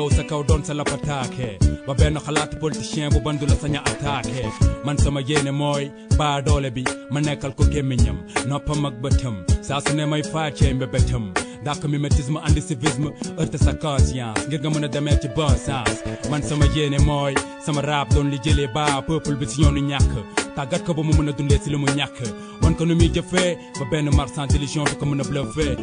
taxaw sa kaw doon sa lapataake ba benn xalaatu politicien bu bandu la saña attaqué man sama yéene mooy baa doole bi ma nekkal ko gémmiñam noppam ak bëtam saa su ne may faacee mbébétam dàq mimétisme andi civisme heurte sa conscience ngir nga mën a demee ci bon sens man sama yéene mooy sama rap doon li jëlee ba peuple bi si yoonu ñàkk tàggat ko ba mu mën a dundee si li mu ñàkk wan ko nu muy jëfee ba benn marchand d'illusion du ko mën a bluffé.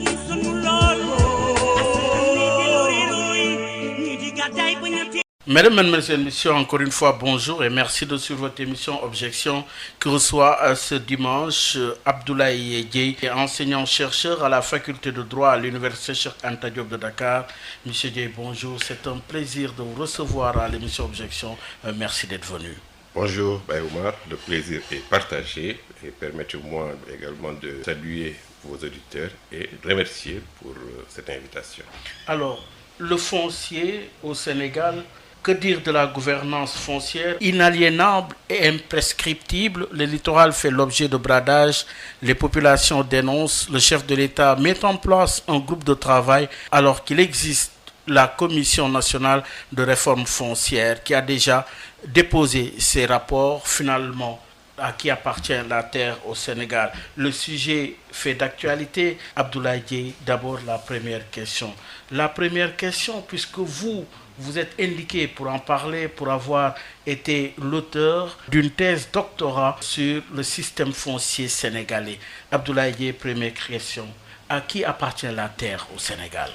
Mesdames, Mesdemoiselles, Messieurs, encore une fois, bonjour et merci de suivre votre émission Objection qui reçoit ce dimanche Abdoulaye Dieye, enseignant-chercheur à la faculté de droit à l'université Cheikh Anta Diop de Dakar. Monsieur Dieye, bonjour, c'est un plaisir de vous recevoir à l'émission Objection. Merci d'être venu. Bonjour Baye Oumar, le plaisir est partagé et permettez-moi également de saluer vos auditeurs et de remercier pour cette invitation. Alors, le foncier au Sénégal, que dire de la gouvernance foncière inaliénable et imprescriptible? Le littoral fait l'objet de bradage, les populations dénoncent, le chef de l'État met en place un groupe de travail alors qu'il existe la Commission nationale de réforme foncière qui a déjà déposé ses rapports. Finalement, à qui appartient la terre au Sénégal? Le sujet fait d'actualité. Abdoulaye Dieye, d'abord la première question. La première question, puisque vous êtes indiqué pour en parler, pour avoir été l'auteur d'une thèse doctorat sur le système foncier sénégalais. Abdoulaye Dieye, première question. À qui appartient la terre au Sénégal?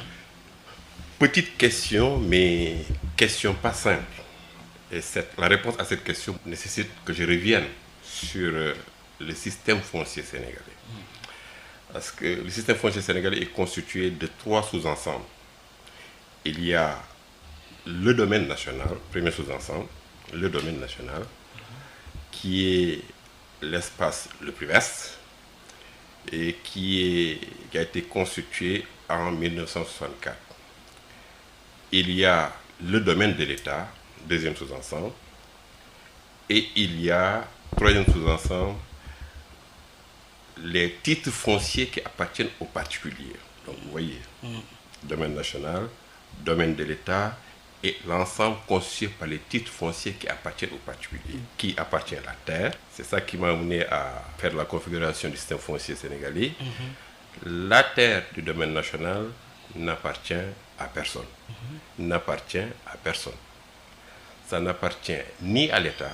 Petite question, mais question pas simple. Et la réponse à cette question nécessite que je revienne sur le système foncier sénégalais. Parce que le système foncier sénégalais est constitué de 3 sous-ensembles. Il y a le domaine national, premier sous-ensemble, le domaine national, qui est l'espace le plus vaste et qui a été constitué en 1964. Il y a le domaine de l'État, deuxième sous-ensemble, et il y a, troisième sous-ensemble, les titres fonciers qui appartiennent aux particuliers. Donc vous voyez, domaine national, domaine de l'État et l'ensemble constitué par les titres fonciers qui appartiennent aux particuliers, qui appartient à la terre. C'est ça qui m'a amené à faire la configuration du système foncier sénégalais. La terre du domaine national n'appartient à personne. N'appartient à personne. Ça n'appartient ni à l'État,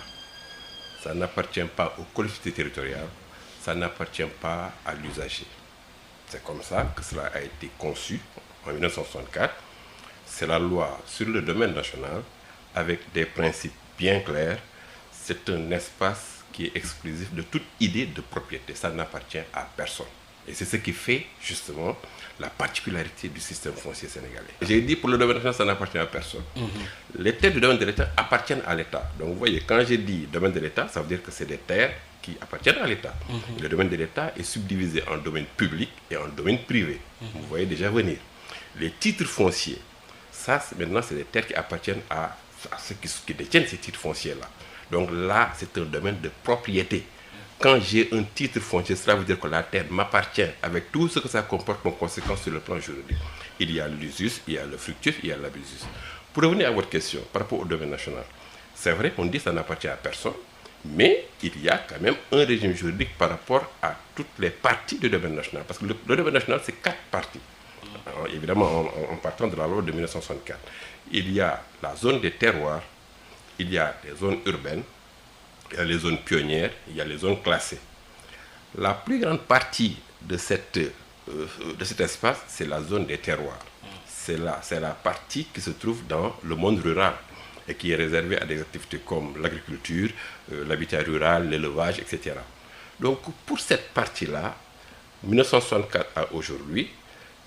ça n'appartient pas aux collectivités territoriales, ça n'appartient pas à l'usager. C'est comme ça que cela a été conçu en 1964. C'est la loi sur le domaine national avec des principes bien clairs. C'est un espace qui est exclusif de toute idée de propriété. Ça n'appartient à personne. Et c'est ce qui fait justement la particularité du système foncier sénégalais. J'ai dit pour le domaine national, ça n'appartient à personne. Les terres du domaine de l'État appartiennent à l'État. Donc vous voyez, quand j'ai dit domaine de l'État, ça veut dire que c'est des terres qui appartiennent à l'État. Le domaine de l'État est subdivisé en domaine public et en domaine privé. Vous voyez déjà venir. Les titres fonciers, ça maintenant c'est des terres qui appartiennent à ceux qui détiennent ces titres fonciers-là. Donc là, c'est un domaine de propriété. Quand j'ai un titre foncier, cela veut dire que la terre m'appartient avec tout ce que ça comporte comme conséquence sur le plan juridique. Il y a l'usus, il y a le fructus, il y a l'abusus. Pour revenir à votre question par rapport au domaine national, c'est vrai qu'on dit que ça n'appartient à personne, mais il y a quand même un régime juridique par rapport à toutes les parties du domaine national. Parce que le domaine national, c'est 4 parties. Alors, évidemment, en partant de la loi de 1964. Il y a la zone des terroirs, il y a les zones urbaines, il y a les zones pionnières, il y a les zones classées. La plus grande partie de cet espace, c'est la zone des terroirs. C'est la partie qui se trouve dans le monde rural et qui est réservée à des activités comme l'agriculture, l'habitat rural, l'élevage, etc. Donc pour cette partie-là, 1964 à aujourd'hui,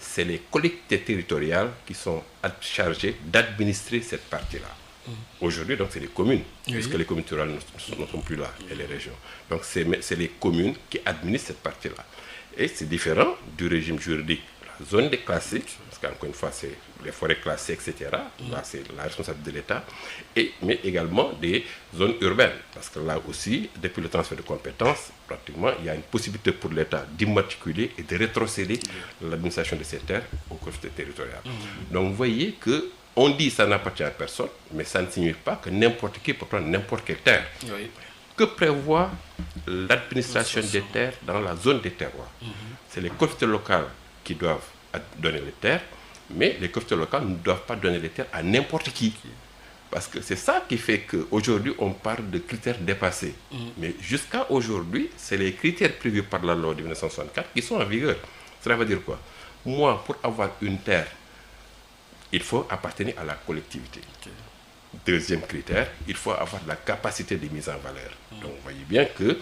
c'est les collectivités territoriales qui sont chargées d'administrer cette partie-là. Aujourd'hui, donc, c'est les communes, puisque les communes rurales ne sont plus là, et les régions. Donc, c'est les communes qui administrent cette partie-là. Et c'est différent du régime juridique. La zone déclassée, parce qu'encore une fois, c'est les forêts classées, etc. Là, c'est la responsabilité de l'État. Mais également des zones urbaines, parce que là aussi, depuis le transfert de compétences, pratiquement, il y a une possibilité pour l'État d'immatriculer et de rétrocéder l'administration de ces terres aux collectivités territoriales. Donc, vous voyez que on dit ça n'appartient à personne, mais ça ne signifie pas que n'importe qui peut prendre n'importe quelle terre. Oui. Que prévoit l'administration des terres dans la zone des terroirs? C'est les collectivités locales qui doivent donner les terres, mais les collectivités locales ne doivent pas donner les terres à n'importe qui. Parce que c'est ça qui fait qu'aujourd'hui, on parle de critères dépassés. Mais jusqu'à aujourd'hui, c'est les critères prévus par la loi de 1964 qui sont en vigueur. Cela veut dire quoi? Moi, pour avoir une terre, il faut appartenir à la collectivité. Deuxième critère, il faut avoir la capacité de mise en valeur. Donc, vous voyez bien que,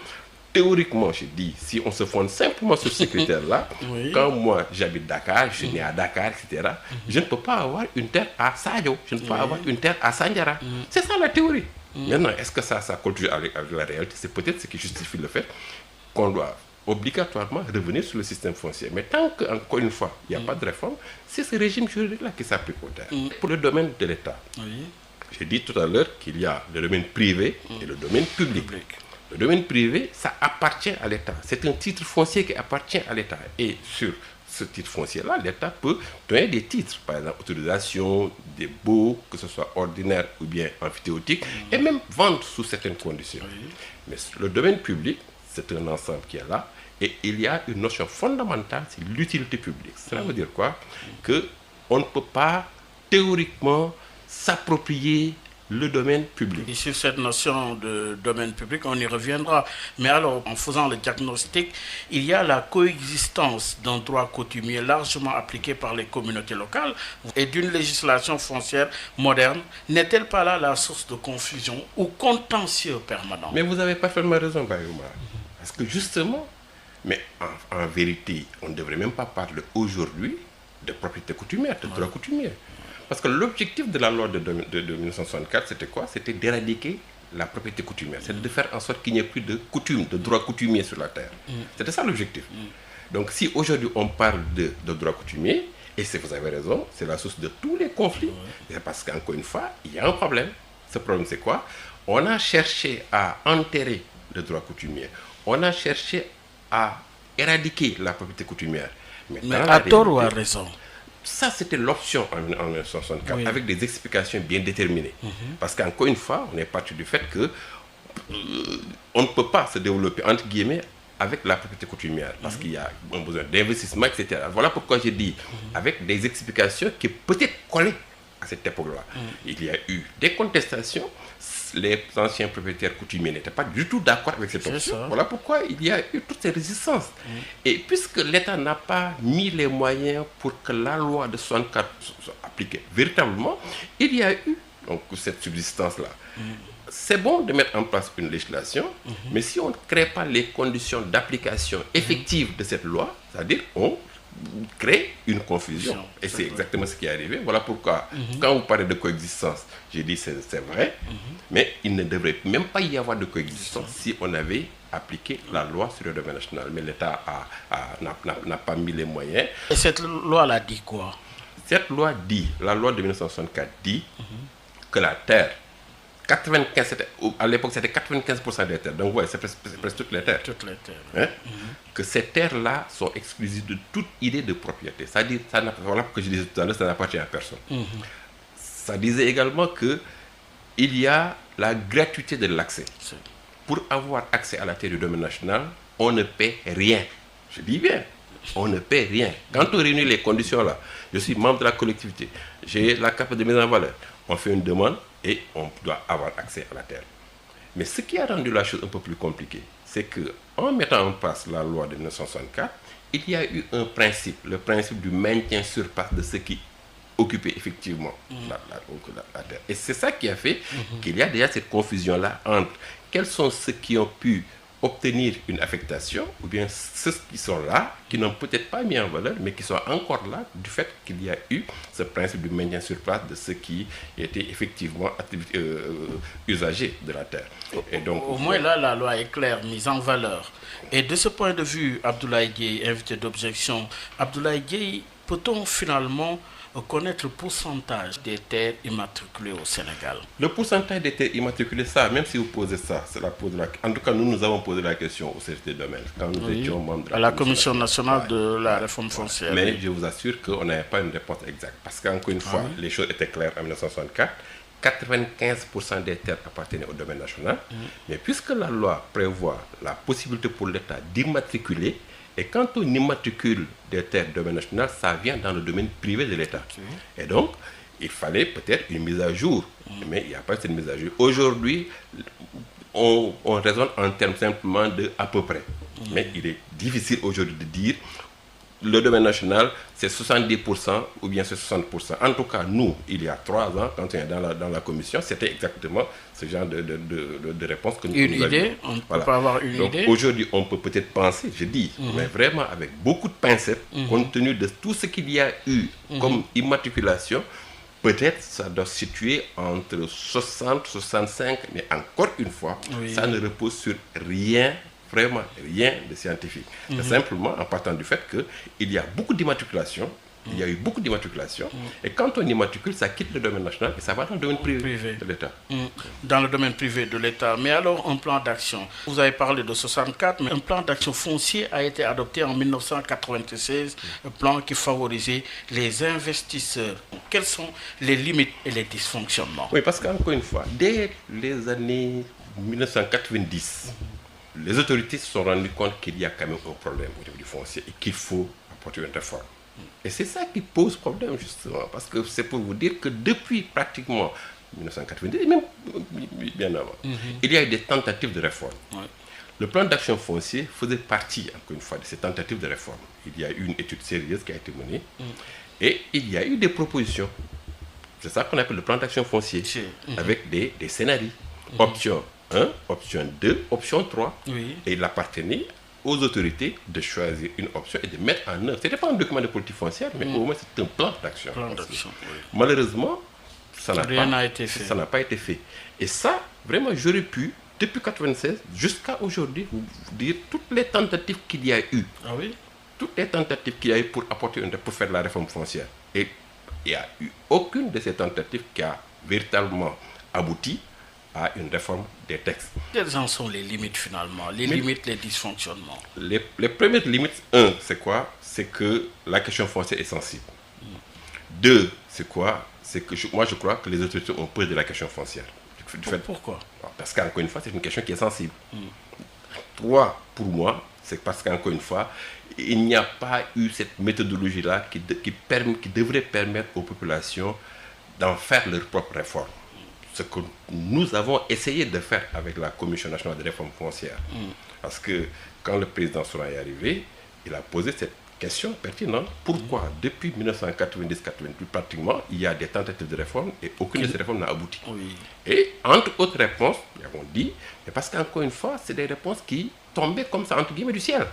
théoriquement, je dis, si on se fonde simplement sur ces critères-là, Oui. quand moi, j'habite Dakar, je suis né à Dakar, etc., je ne peux pas avoir une terre à Sadio, je ne peux pas avoir une terre à Sandiara. C'est ça la théorie. Maintenant, est-ce que ça colle avec la réalité? C'est peut-être ce qui justifie le fait qu'on doit obligatoirement revenir sur le système foncier. Mais tant qu'encore une fois, il n'y a pas de réforme, c'est ce régime juridique-là qui s'applique aux terres. Pour le domaine de l'État, j'ai dit tout à l'heure qu'il y a le domaine privé et le domaine public. Le domaine privé, ça appartient à l'État. C'est un titre foncier qui appartient à l'État. Et sur ce titre foncier-là, l'État peut donner des titres, par exemple, autorisation, des baux, que ce soit ordinaire ou bien amphithéotique, et même vendre sous certaines conditions. Mais le domaine public, c'est un ensemble qui est là, et il y a une notion fondamentale, c'est l'utilité publique. Cela veut dire quoi? Qu'on ne peut pas théoriquement s'approprier le domaine public. Et sur cette notion de domaine public, on y reviendra. Mais alors, en faisant le diagnostic, il y a la coexistence d'un droit coutumier largement appliqué par les communautés locales et d'une législation foncière moderne. N'est-elle pas là la source de confusion ou contentieux permanent? Mais vous avez parfaitement raison, Bayouma. Parce que justement, mais en vérité, on ne devrait même pas parler aujourd'hui de propriété coutumière, de droit coutumier. Parce que l'objectif de la loi de 1964, c'était quoi? C'était d'éradiquer la propriété coutumière. C'est de faire en sorte qu'il n'y ait plus de coutume, de droit coutumier sur la terre. C'était ça l'objectif. Donc si aujourd'hui on parle de droit coutumier, et vous avez raison, c'est la source de tous les conflits, c'est parce qu'encore une fois, il y a un problème. Ce problème, c'est quoi? On a cherché à enterrer le droit coutumier. On a cherché à éradiquer la propriété coutumière. Mais à tort ou à raison? Ça, c'était l'option en 1964, avec des explications bien déterminées. Parce qu'encore une fois, on est parti du fait que on ne peut pas se développer, entre guillemets, avec la propriété coutumière, parce qu'il y a un besoin d'investissement, etc. Voilà pourquoi j'ai dit, avec des explications qui peut-être collaient à cette époque-là. Il y a eu des contestations. Les anciens propriétaires coutumiers n'étaient pas du tout d'accord avec cette option. Voilà pourquoi il y a eu toutes ces résistances. Et puisque l'État n'a pas mis les moyens pour que la loi de 64 soit appliquée véritablement, il y a eu donc cette subsistance-là. C'est bon de mettre en place une législation, mais si on ne crée pas les conditions d'application effective de cette loi, c'est-à-dire on crée une confusion. Et c'est exactement ce qui est arrivé. Voilà pourquoi, quand vous parlez de coexistence, j'ai dit c'est vrai, mais il ne devrait même pas y avoir de coexistence si on avait appliqué la loi sur le domaine national. Mais l'État n'a pas mis les moyens. Et cette loi-là dit quoi? Cette loi dit, la loi de 1964 dit que la terre, 95, à l'époque c'était 95% des terres, donc ouais, c'est presque toutes les terres. Toutes les terres. Hein? Que ces terres-là sont exclusives de toute idée de propriété. C'est-à-dire, voilà ce que je disais tout à l'heure, ça n'appartient à personne. Ça disait également qu'il y a la gratuité de l'accès. Pour avoir accès à la terre du domaine national, on ne paie rien. Je dis bien, on ne paie rien. Quand on réunit les conditions là, je suis membre de la collectivité, j'ai la capacité de mise en valeur, on fait une demande et on doit avoir accès à la terre. Mais ce qui a rendu la chose un peu plus compliquée, c'est qu'en mettant en place la loi de 1964, il y a eu un principe, le principe du maintien sur place de ceux qui occupaient effectivement la terre. Et c'est ça qui a fait qu'il y a déjà cette confusion-là entre quels sont ceux qui ont pu obtenir une affectation, ou bien ceux qui sont là, qui n'ont peut-être pas mis en valeur, mais qui sont encore là du fait qu'il y a eu ce principe du maintien sur place de ceux qui étaient effectivement usagers de la terre. Et donc, au moins là, la loi est claire, mise en valeur. Et de ce point de vue, Abdoulaye Dieye, invité d'objection, Abdoulaye Dieye, peut-on finalement connaître le pourcentage des terres immatriculées au Sénégal? Le pourcentage des terres immatriculées, ça, même si vous posez ça, en tout cas, nous avons posé la question au CRT Domaine, quand nous étions membres à la Commission nationale de la réforme foncière. Mais je vous assure qu'on n'avait pas une réponse exacte. Parce qu'encore une fois, les choses étaient claires en 1964. 95% des terres appartenaient au domaine national. Mais puisque la loi prévoit la possibilité pour l'État d'immatriculer, et quand on immatricule des terres du domaine national, ça vient dans le domaine privé de l'État. Et donc, il fallait peut-être une mise à jour. Mais il n'y a pas cette mise à jour. Aujourd'hui, on raisonne en termes simplement de à peu près. Mais il est difficile aujourd'hui de dire le domaine national, c'est 70% ou bien c'est 60%. En tout cas, nous, il y a 3 ans, quand on est dans la commission, c'était exactement ce genre de réponse que nous avions. Une idée, on peut pas avoir une Donc, idée. aujourd'hui, on peut peut-être penser, je dis, mais vraiment avec beaucoup de pincettes, compte tenu de tout ce qu'il y a eu comme immatriculation, peut-être ça doit se situer entre 60, 65, mais encore une fois, ça ne repose sur rien, vraiment rien de scientifique. Mais simplement en partant du fait qu'il y a beaucoup d'immatriculation, il y a eu beaucoup d'immatriculation, et quand on immatricule, ça quitte le domaine national et ça va dans le domaine privé de l'État. Dans le domaine privé de l'État. Mais alors, un plan d'action. Vous avez parlé de 64, mais un plan d'action foncier a été adopté en 1996, un plan qui favorisait les investisseurs. Quelles sont les limites et les dysfonctionnements? Oui, parce qu'encore une fois, dès les années 1990, les autorités se sont rendues compte qu'il y a quand même un problème au niveau du foncier et qu'il faut apporter une réforme. Et c'est ça qui pose problème, justement, parce que c'est pour vous dire que depuis pratiquement 1990, même bien avant, il y a eu des tentatives de réforme. Le plan d'action foncier faisait partie, encore une fois, de ces tentatives de réforme. Il y a eu une étude sérieuse qui a été menée et il y a eu des propositions. C'est ça qu'on appelle le plan d'action foncier, avec des scénarios. Option 1, option 2, option 3. Et il appartenait aux autorités de choisir une option et de mettre en œuvre. Ce n'était pas un document de politique foncière, mais au moins c'est un plan d'action. Malheureusement, ça n'a pas été fait. Et ça, vraiment, j'aurais pu, depuis 1996 jusqu'à aujourd'hui, vous dire toutes les tentatives qu'il y a eu. Toutes les tentatives qu'il y a eu pour apporter pour faire la réforme foncière. Et il n'y a eu aucune de ces tentatives qui a véritablement abouti à une réforme des textes. Quelles en sont les limites finalement? Les limites, les dysfonctionnements? Les premières limites, c'est quoi? C'est que la question foncière est sensible. 2, c'est quoi? C'est que moi je crois que les autorités ont peur de la question foncière. Pourquoi? Parce qu'encore une fois, c'est une question qui est sensible. 3, pour moi, c'est parce qu'encore une fois, il n'y a pas eu cette méthodologie-là qui devrait permettre aux populations d'en faire leur propre réforme. Ce que nous avons essayé de faire avec la Commission nationale de réforme foncière. Parce que quand le président Souran est arrivé, il a posé cette question pertinente. Pourquoi depuis 1990-92, pratiquement, il y a des tentatives de réforme et aucune de ces réformes n'a abouti? Et entre autres réponses, nous avons dit, mais parce qu'encore une fois, c'est des réponses qui tombaient comme ça, entre guillemets, du ciel.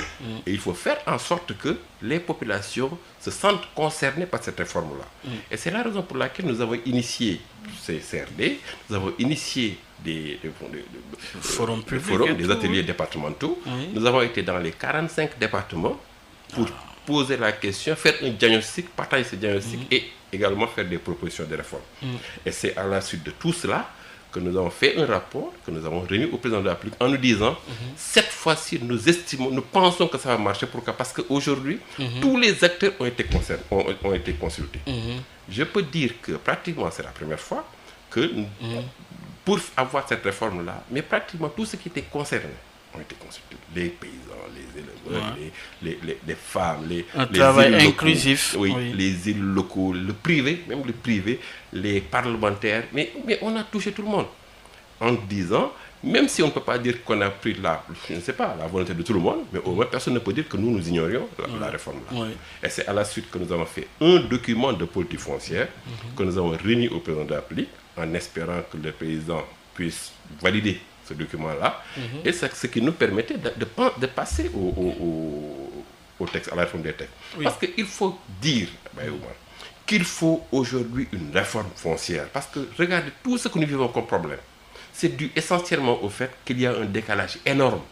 Et il faut faire en sorte que les populations se sentent concernées par cette réforme-là. Et c'est la raison pour laquelle nous avons initié ces CRD, nous avons initié des forums publics, des ateliers départementaux. Nous avons été dans les 45 départements pour poser la question, faire un diagnostic, partager ce diagnostic et également faire des propositions de réforme. Et c'est à la suite de tout cela que nous avons fait un rapport, que nous avons remis au président de la République en nous disant, cette fois-ci, nous pensons que ça va marcher. Pourquoi? Parce qu'aujourd'hui, tous les acteurs ont été consultés. Je peux dire que pratiquement c'est la première fois que pour avoir cette réforme-là, mais pratiquement tous ceux qui étaient concernés ont été consultés. Les paysans, les éleveurs, les femmes, un travail inclusif. Les élus locaux, le privé, même le privé, les parlementaires. Mais on a touché tout le monde en disant, même si on ne peut pas dire qu'on a pris la volonté de tout le monde, mais au moins personne ne peut dire que nous ignorions la réforme-là. Et c'est à la suite que nous avons fait un document de politique foncière que nous avons remis au président de la République en espérant que le président puisse valider ce document-là, et c'est ce qui nous permettait de passer au texte, à la réforme des textes. Parce qu'il faut dire qu'il faut aujourd'hui une réforme foncière. Parce que regardez, tout ce que nous vivons comme problème, c'est dû essentiellement au fait qu'il y a un décalage énorme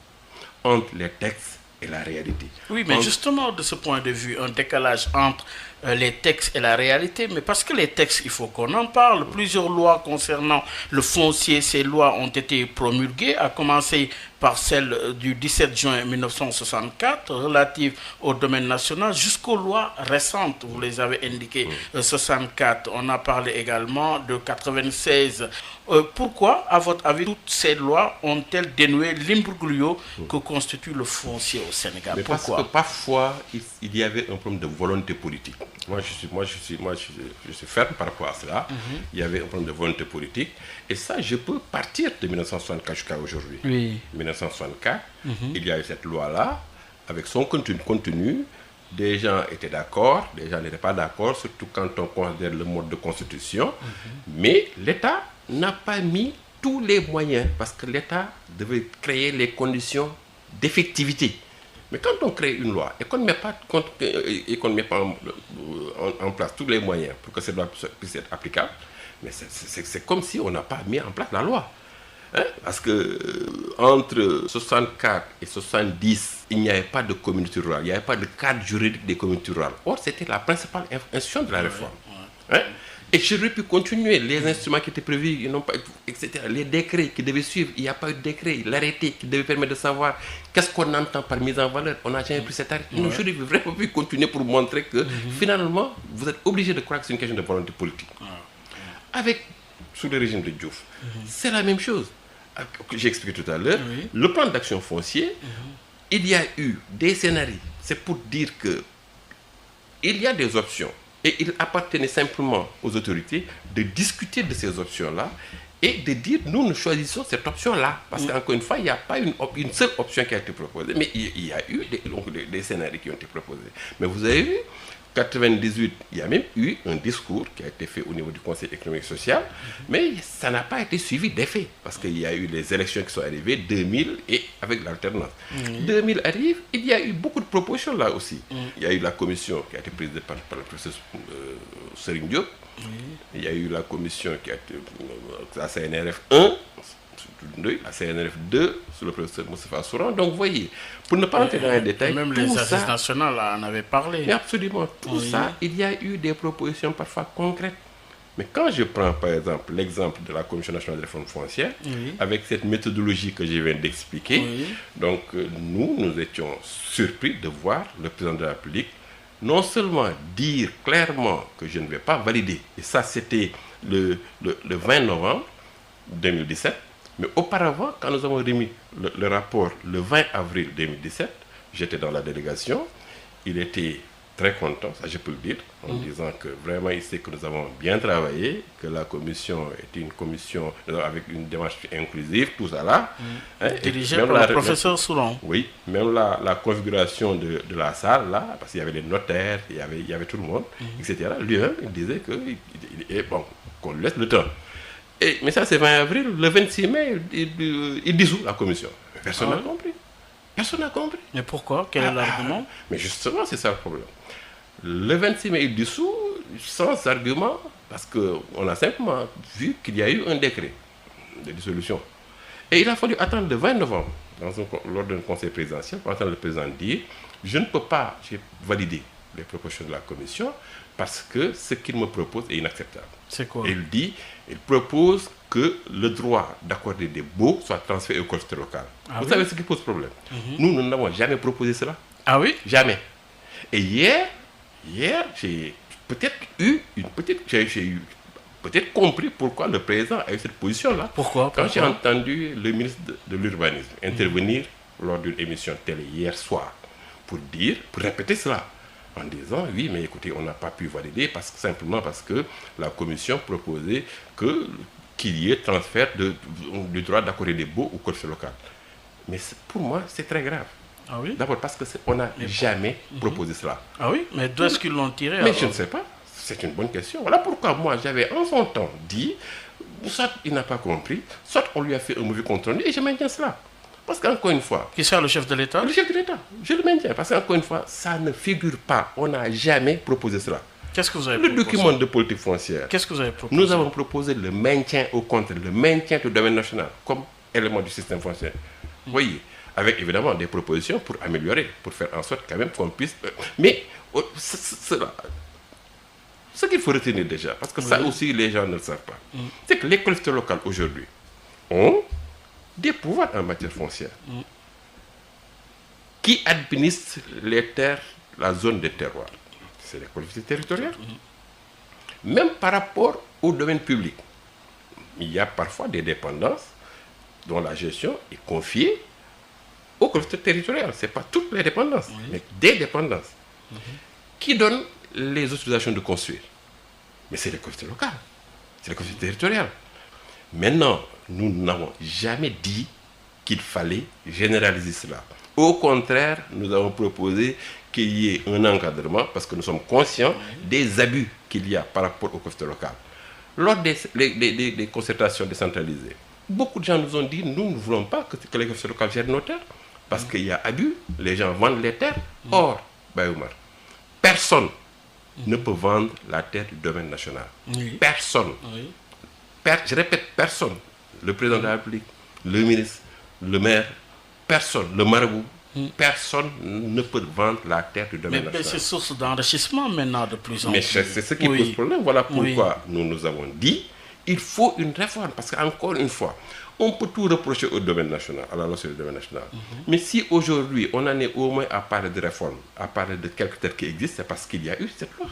entre les textes et la réalité. Oui, mais justement, de ce point de vue, un décalage entre les textes et la réalité, mais parce que les textes, il faut qu'on en parle. Plusieurs lois concernant le foncier, ces lois ont été promulguées, à commencer par celle du 17 juin 1964 relative au domaine national jusqu'aux lois récentes, vous les avez indiquées, 64. On a parlé également de 96. Pourquoi, à votre avis, toutes ces lois ont-elles dénoué l'imbroglio que constitue le foncier au Sénégal? Mais pourquoi? Parce que parfois, il y avait un problème de volonté politique. Moi, je suis ferme par rapport à cela. Il y avait un problème de volonté politique. Et ça, je peux partir de 1964 jusqu'à aujourd'hui. Oui. 1964, il y a eu cette loi-là, avec son contenu. Des gens étaient d'accord, des gens n'étaient pas d'accord, surtout quand on considère le mode de constitution. Mais l'État n'a pas mis tous les moyens, parce que l'État devait créer les conditions d'effectivité. Mais quand on crée une loi et qu'on ne met pas, en place tous les moyens pour que cette loi puisse être applicable, mais c'est comme si on n'a pas mis en place la loi. Hein? Parce que entre 64 et 70, il n'y avait pas de communauté rurale, il n'y avait pas de cadre juridique des communautés rurales. Or, c'était la principale institution de la réforme. Hein? Et j'aurais pu continuer les instruments qui étaient prévus, ils n'ont pas, etc. Les décrets qui devaient suivre, il n'y a pas eu de décret. L'arrêté qui devait permettre de savoir qu'est-ce qu'on entend par mise en valeur. On n'a jamais pris cet arrêté. Donc, j'aurais vraiment pu continuer pour montrer que finalement, vous êtes obligé de croire que c'est une question de volonté politique. Avec, sous le régime de Diouf, c'est la même chose. J'ai expliqué tout à l'heure, le plan d'action foncier, il y a eu des scénarios. C'est pour dire que il y a des options. Et il appartenait simplement aux autorités de discuter de ces options-là et de dire, nous choisissons cette option-là. Parce qu'encore une fois, il n'y a pas une seule option qui a été proposée. Mais il y a eu des scénarios qui ont été proposés. Mais vous avez vu, 1998, il y a même eu un discours qui a été fait au niveau du Conseil économique et social, mais ça n'a pas été suivi d'effet, parce qu'il y a eu les élections qui sont arrivées, 2000, et avec l'alternance. 2000 arrive, il y a eu beaucoup de propositions là aussi. Il y a eu la commission qui a été présidée par le professeur Serigne Diop, il y a eu la commission qui a été la CNRF 1, la CNRF 2 sous le professeur Moustapha Souran. Donc, vous voyez, pour ne pas entrer dans les détails, même les assises nationales en avaient parlé. Mais absolument, tout ça, il y a eu des propositions parfois concrètes. Mais quand je prends, par exemple, l'exemple de la Commission nationale de réforme foncière, avec cette méthodologie que je viens d'expliquer, donc nous étions surpris de voir le président de la République non seulement dire clairement que je ne vais pas valider, et ça c'était le 20 novembre 2017, mais auparavant, quand nous avons remis le rapport le 20 avril 2017, j'étais dans la délégation, il était très content, ça je peux le dire, en disant que vraiment il sait que nous avons bien travaillé, que la commission était une commission avec une démarche inclusive, tout ça là. Dirigée par le professeur Souran. Oui, même la configuration de la salle là, parce qu'il y avait les notaires, il y avait tout le monde, etc. Lui-même, il disait qu'on lui laisse le temps. Mais ça, c'est 20 avril. Le 26 mai, il dissout la commission. Personne n'a compris. Personne n'a compris. Mais pourquoi? Quel est l'argument? Mais justement, c'est ça le problème. Le 26 mai, il dissout sans argument, parce qu'on a simplement vu qu'il y a eu un décret de dissolution. Et il a fallu attendre le 20 novembre, lors d'un conseil présidentiel, pour entendre le président dire « Je ne peux pas valider les propositions de la commission, parce que ce qu'il me propose est inacceptable. » C'est quoi? Il propose que le droit d'accorder des baux soit transféré aux collectivités locales. Vous savez ce qui pose problème? Nous n'avons jamais proposé cela. Ah oui? Jamais. Et hier j'ai peut-être compris pourquoi le président a eu cette position-là. Pourquoi? Quand j'ai entendu le ministre de l'Urbanisme intervenir lors d'une émission télé hier soir pour répéter cela, en disant, oui, mais écoutez, on n'a pas pu valider simplement parce que la commission proposait qu'il y ait transfert du droit d'accorder des baux aux collectivités locales. Mais pour moi, c'est très grave. Ah oui? D'abord parce qu'on n'a jamais proposé cela. Ah oui? Mais d'où est-ce qu'ils l'ont tiré? Mais je ne sais pas. C'est une bonne question. Voilà pourquoi moi, j'avais en son temps dit, soit il n'a pas compris, soit on lui a fait un mauvais compte-rendu, et je maintiens cela. Parce qu'encore une fois... Qui sert le chef de l'État? Le chef de l'État. Je le maintiens. Parce qu'encore une fois, ça ne figure pas. On n'a jamais proposé cela. Qu'est-ce que vous avez proposé? Le document de politique foncière. Qu'est-ce que vous avez proposé? Nous avons proposé le maintien au contraire, le maintien du domaine national comme élément du système foncier. Vous voyez, avec évidemment des propositions pour améliorer, pour faire en sorte quand même qu'on puisse... Mais ce qu'il faut retenir déjà, parce que ça aussi les gens ne le savent pas, c'est que les collectivités locales aujourd'hui ont des pouvoirs en matière foncière qui administrent les terres, la zone des terroirs. C'est les collectivités territoriales. Même par rapport au domaine public, il y a parfois des dépendances dont la gestion est confiée aux collectivités territoriales. Ce n'est pas toutes les dépendances, mais des dépendances qui donnent les autorisations de construire. Mais c'est les collectivités locales, c'est les collectivités territoriales. Maintenant, nous n'avons jamais dit qu'il fallait généraliser cela. Au contraire, nous avons proposé qu'il y ait un encadrement parce que nous sommes conscients des abus qu'il y a par rapport aux collectivités locales. Lors des concertations décentralisées, beaucoup de gens nous ont dit nous ne voulons pas que les collectivités locales gèrent nos terres parce qu'il y a abus, les gens vendent les terres. Or, Bayoumar, personne ne peut vendre la terre du domaine national. Personne. Je répète, personne. Le président de la République, le ministre, le maire, personne, le marabout, personne ne peut vendre la terre du domaine national. Mais c'est source d'enrichissement maintenant de plus en plus. Mais c'est ce qui pose problème. Voilà pourquoi nous avons dit il faut une réforme. Parce qu'encore une fois, on peut tout reprocher au domaine national, à la loi sur le domaine national. Mais si aujourd'hui on en est au moins à parler de réforme, à parler de quelques terres qui existent, c'est parce qu'il y a eu cette loi.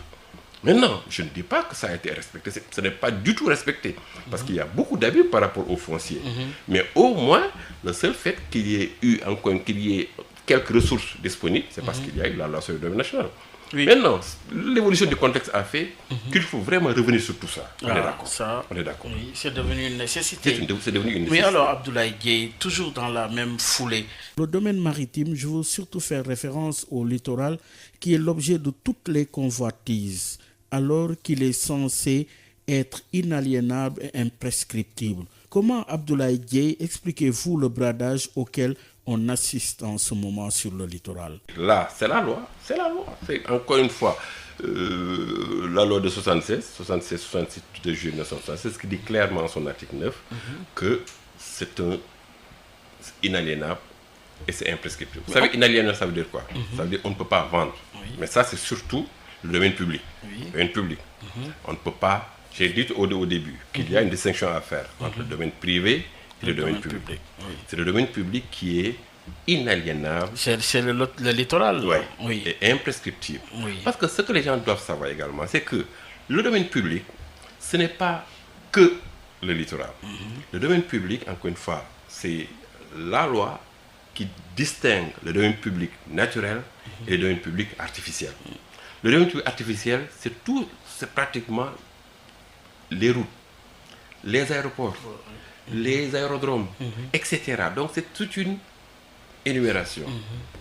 Maintenant, je ne dis pas que ça a été respecté, ce n'est pas du tout respecté, parce qu'il y a beaucoup d'abus par rapport aux fonciers. Mais au moins, le seul fait qu'il y ait eu qu'il y ait quelques ressources disponibles, c'est parce qu'il y a eu la loi sur le domaine national. Maintenant, l'évolution du contexte a fait qu'il faut vraiment revenir sur tout ça. On est d'accord. On est d'accord. Oui, c'est devenu une nécessité. C'est devenu une nécessité. Mais alors, Abdoulaye Dieye, toujours dans la même foulée. Le domaine maritime, je veux surtout faire référence au littoral, qui est l'objet de toutes les convoitises, alors qu'il est censé être inaliénable et imprescriptible. Comment, Abdoulaye Dieye, expliquez-vous le bradage auquel on assiste en ce moment sur le littoral? Là, c'est la loi. C'est la loi. C'est encore une fois la loi de 66 de juillet 1976 qui dit clairement en son article 9 que c'est inaliénable et c'est imprescriptible. Vous savez, inaliénable, ça veut dire quoi? Ça veut dire qu'on ne peut pas vendre. Mais ça, c'est surtout le domaine public. Le domaine public. On ne peut pas... J'ai dit au début qu'il y a une distinction à faire entre le domaine privé et le domaine public. C'est le domaine public qui est inaliénable. C'est le littoral. Et imprescriptible. Parce que ce que les gens doivent savoir également, c'est que le domaine public, ce n'est pas que le littoral. Le domaine public, encore une fois, c'est la loi qui distingue le domaine public naturel et le domaine public artificiel. Le domaine public artificiel, c'est pratiquement les routes, les aéroports, les aérodromes, etc. Donc c'est toute une énumération.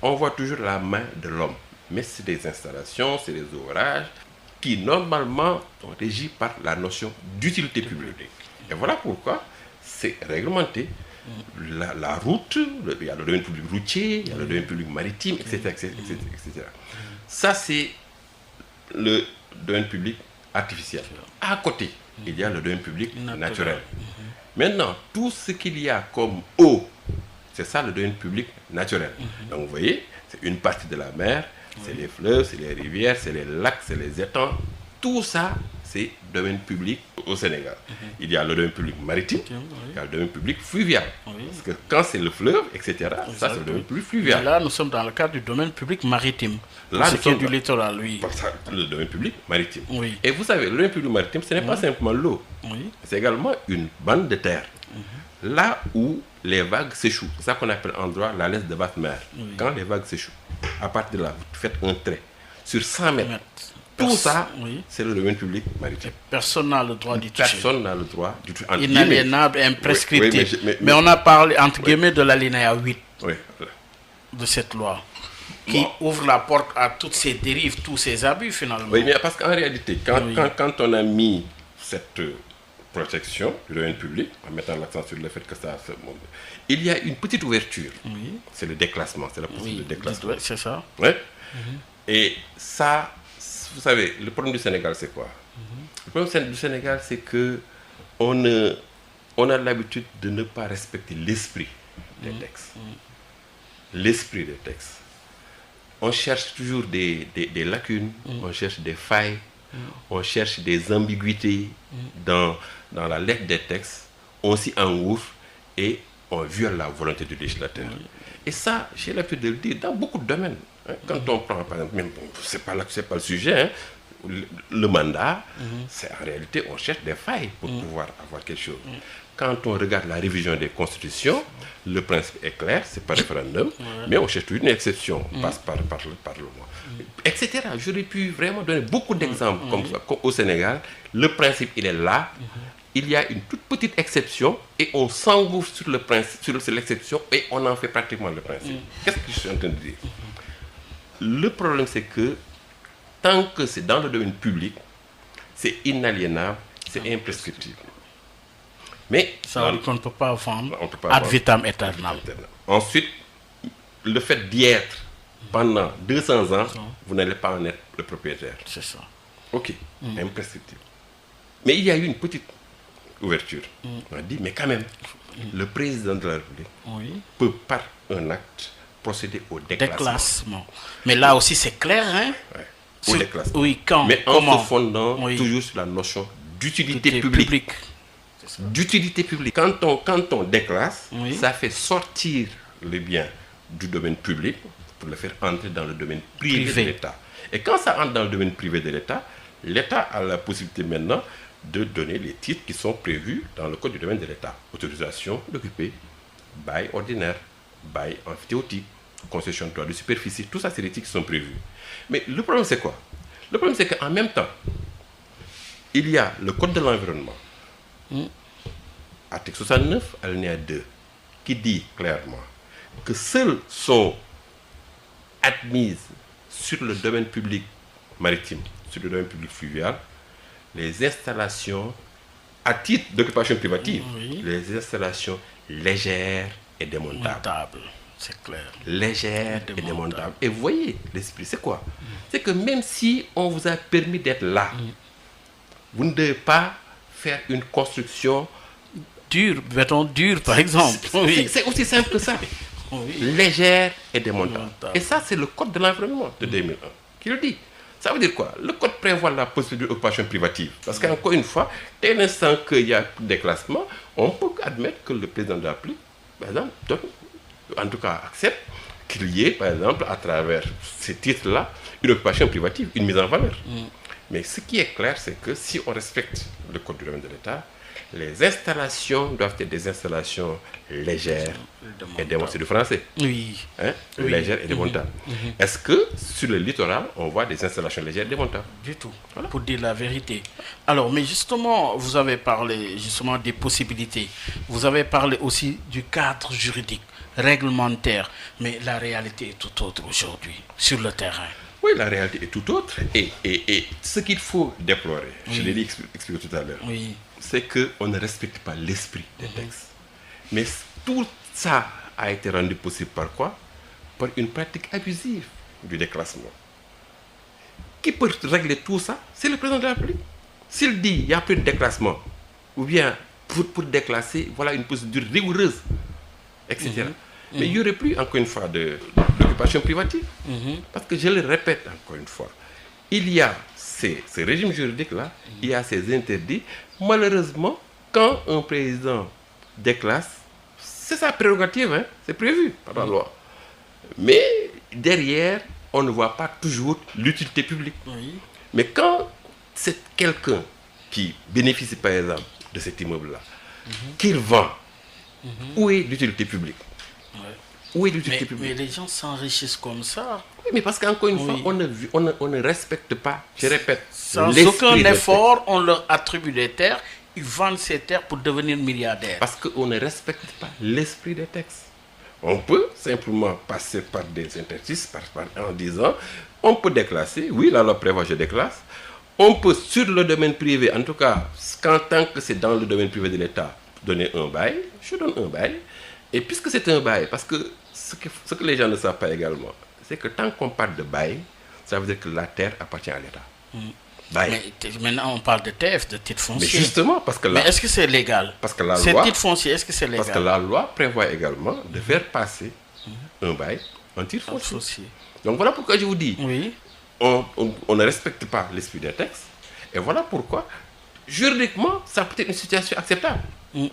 On voit toujours la main de l'homme. Mais c'est des installations, c'est des ouvrages qui normalement sont régis par la notion d'utilité publique. Et voilà pourquoi c'est réglementé. La route, il y a le domaine public routier, il y a le domaine public maritime, etc. etc. Ça, c'est le domaine public artificiel. À côté, il y a le domaine public naturel. Maintenant, tout ce qu'il y a comme eau, c'est ça le domaine public naturel. Donc vous voyez, c'est une partie de la mer, c'est les fleuves, c'est les rivières, c'est les lacs, c'est les étangs. Tout ça, c'est domaine public au Sénégal. Il y a le domaine public maritime, il y a le domaine public fluvial. Parce que quand c'est le fleuve, etc., ça c'est le domaine public fluvial. Et là, nous sommes dans le cadre du domaine public maritime. Là, c'est du littoral, le domaine public maritime. Et vous savez, le domaine public maritime, ce n'est pas simplement l'eau. C'est également une bande de terre. Là où les vagues s'échouent. C'est ça qu'on appelle en droit la laisse de basse mer. Quand les vagues s'échouent, à partir de là, vous faites un trait sur 100 mètres. Tout ça, c'est le domaine public maritime. Personne n'a le droit d'y toucher. Personne n'a le droit d'y toucher. Inaliénable et imprescriptible. Mais on a parlé, entre guillemets, de l'alinéa 8 de cette loi, qui ouvre la porte à toutes ces dérives, tous ces abus, finalement. Oui, mais parce qu'en réalité, quand on a mis cette protection du domaine public, en mettant l'accent sur le fait que ça... Il y a une petite ouverture. C'est le déclassement, c'est la possibilité de déclassement. C'est ça. Et ça... Vous savez, le problème du Sénégal, c'est quoi? Le problème du Sénégal, c'est que on a l'habitude de ne pas respecter l'esprit des textes. l'esprit des textes, on cherche toujours des lacunes, on cherche des failles, on cherche des ambiguïtés dans la lettre des textes, on s'y engouffre et on viole la volonté du législateur. Et ça, j'ai l'habitude de le dire dans beaucoup de domaines. Quand on prend, par exemple, même, c'est pas le sujet, le mandat, c'est en réalité, on cherche des failles pour pouvoir avoir quelque chose. Quand on regarde la révision des constitutions, le principe est clair, c'est par référendum, mais on cherche toujours une exception, on passe par le Parlement, etc. J'aurais pu vraiment donner beaucoup d'exemples comme ça, comme au Sénégal. Le principe, il est là. Il y a une toute petite exception et on s'engouffre sur le principe, sur l'exception et on en fait pratiquement le principe. Qu'est-ce que je suis en train de dire? Le problème, c'est que tant que c'est dans le domaine public, c'est inaliénable, c'est imprescriptible. Mais ça, on ne peut pas vendre on peut pas ad vendre. vitam aeternam. Ensuite, le fait d'y être pendant 200 ans, vous n'allez pas en être le propriétaire. C'est ça. Ok, imprescriptible. Mais il y a eu une petite ouverture. On a dit, mais quand même, le président de la République peut par un acte procéder au déclassement. Déclassement. Mais là aussi, c'est clair, hein? Au déclassement. Oui, quand? Mais en comment? se fondant toujours sur la notion d'utilité publique. D'utilité publique. Quand on déclasse, ça fait sortir le bien du domaine public pour le faire entrer dans le domaine privé de l'État. Et quand ça entre dans le domaine privé de l'État, l'État a la possibilité maintenant de donner les titres qui sont prévus dans le code du domaine de l'État. Autorisation d'occuper, bail ordinaire, bail emphytéotique, concession de droit de superficie, tout ça c'est des titres qui sont prévus. Mais le problème c'est quoi? Le problème c'est qu'en même temps, il y a le code de l'environnement, article 69, alinéa 2, qui dit clairement que seules sont admises sur le domaine public maritime, sur le domaine public fluvial, les installations à titre d'occupation privative, les installations légères et démontables. C'est clair. Légères et démontables. Et vous voyez, l'esprit, c'est quoi? C'est que même si on vous a permis d'être là, vous ne devez pas faire une construction dur, béton dur par exemple. C'est aussi simple que ça. Légère et démontable. Et ça, c'est le code de l'environnement de 2001 qui le dit. Ça veut dire quoi? Le code prévoit la possibilité d'occupation privative. Parce qu'encore une fois, dès l'instant qu'il y a déclassement, on peut admettre que le président de la République, par exemple, en tout cas accepte qu'il y ait, par exemple, à travers ces titres-là, une occupation privative, une mise en valeur. Mais ce qui est clair, c'est que si on respecte le code du domaine de l'État, les installations doivent être des installations légères et démontables. C'est du français. Oui. Hein? Légères et démontables. Est-ce que sur le littoral, on voit des installations légères et démontables? Du tout. Voilà. Pour dire la vérité. Alors, mais justement, vous avez parlé justement des possibilités. Vous avez parlé aussi du cadre juridique, réglementaire. Mais la réalité est tout autre aujourd'hui, sur le terrain. Oui, la réalité est tout autre. Et ce qu'il faut déplorer, je l'ai expliqué tout à l'heure, c'est qu'on ne respecte pas l'esprit des textes. Mais tout ça a été rendu possible par quoi? Par une pratique abusive du déclassement. Qui peut régler tout ça? C'est le président de la République. S'il dit qu'il n'y a plus de déclassement, ou bien pour déclasser, voilà une procédure rigoureuse, etc. Mais il n'y aurait plus, encore une fois, d'occupation privative. Parce que je le répète encore une fois, il y a ce régime juridique-là, il y a ces interdits. Malheureusement, quand un président déclasse, c'est sa prérogative, hein, c'est prévu par la loi. Mais derrière, on ne voit pas toujours l'utilité publique. Mais quand c'est quelqu'un qui bénéficie, par exemple, de cet immeuble-là, qu'il vend, où est l'utilité publique? Où est l'utilité publique? Mais les gens s'enrichissent comme ça. Oui, mais parce qu'encore une fois, on ne respecte pas, je répète, sans aucun effort, on leur attribue des terres, ils vendent ces terres pour devenir milliardaires. Parce qu'on ne respecte pas l'esprit des textes. On peut simplement passer par des interstices en disant, on peut déclasser, oui, la loi prévoit je déclasse, on peut sur le domaine privé, en tout cas, tant que c'est dans le domaine privé de l'État, donner un bail, je donne un bail, et puisque c'est un bail, parce que ce que les gens ne savent pas également, c'est que tant qu'on parle de bail, ça veut dire que la terre appartient à l'État. Mais maintenant, on parle de TF, de titre foncier. Mais justement, parce que mais est-ce que c'est légal? Parce que la ces loi, titres fonciers, est-ce que c'est légal? Parce que la loi prévoit également de faire passer un bail, un titre foncier. Foncier. Donc voilà pourquoi je vous dis, Oui. on ne respecte pas l'esprit des textes. Et voilà pourquoi, juridiquement, ça peut être une situation acceptable.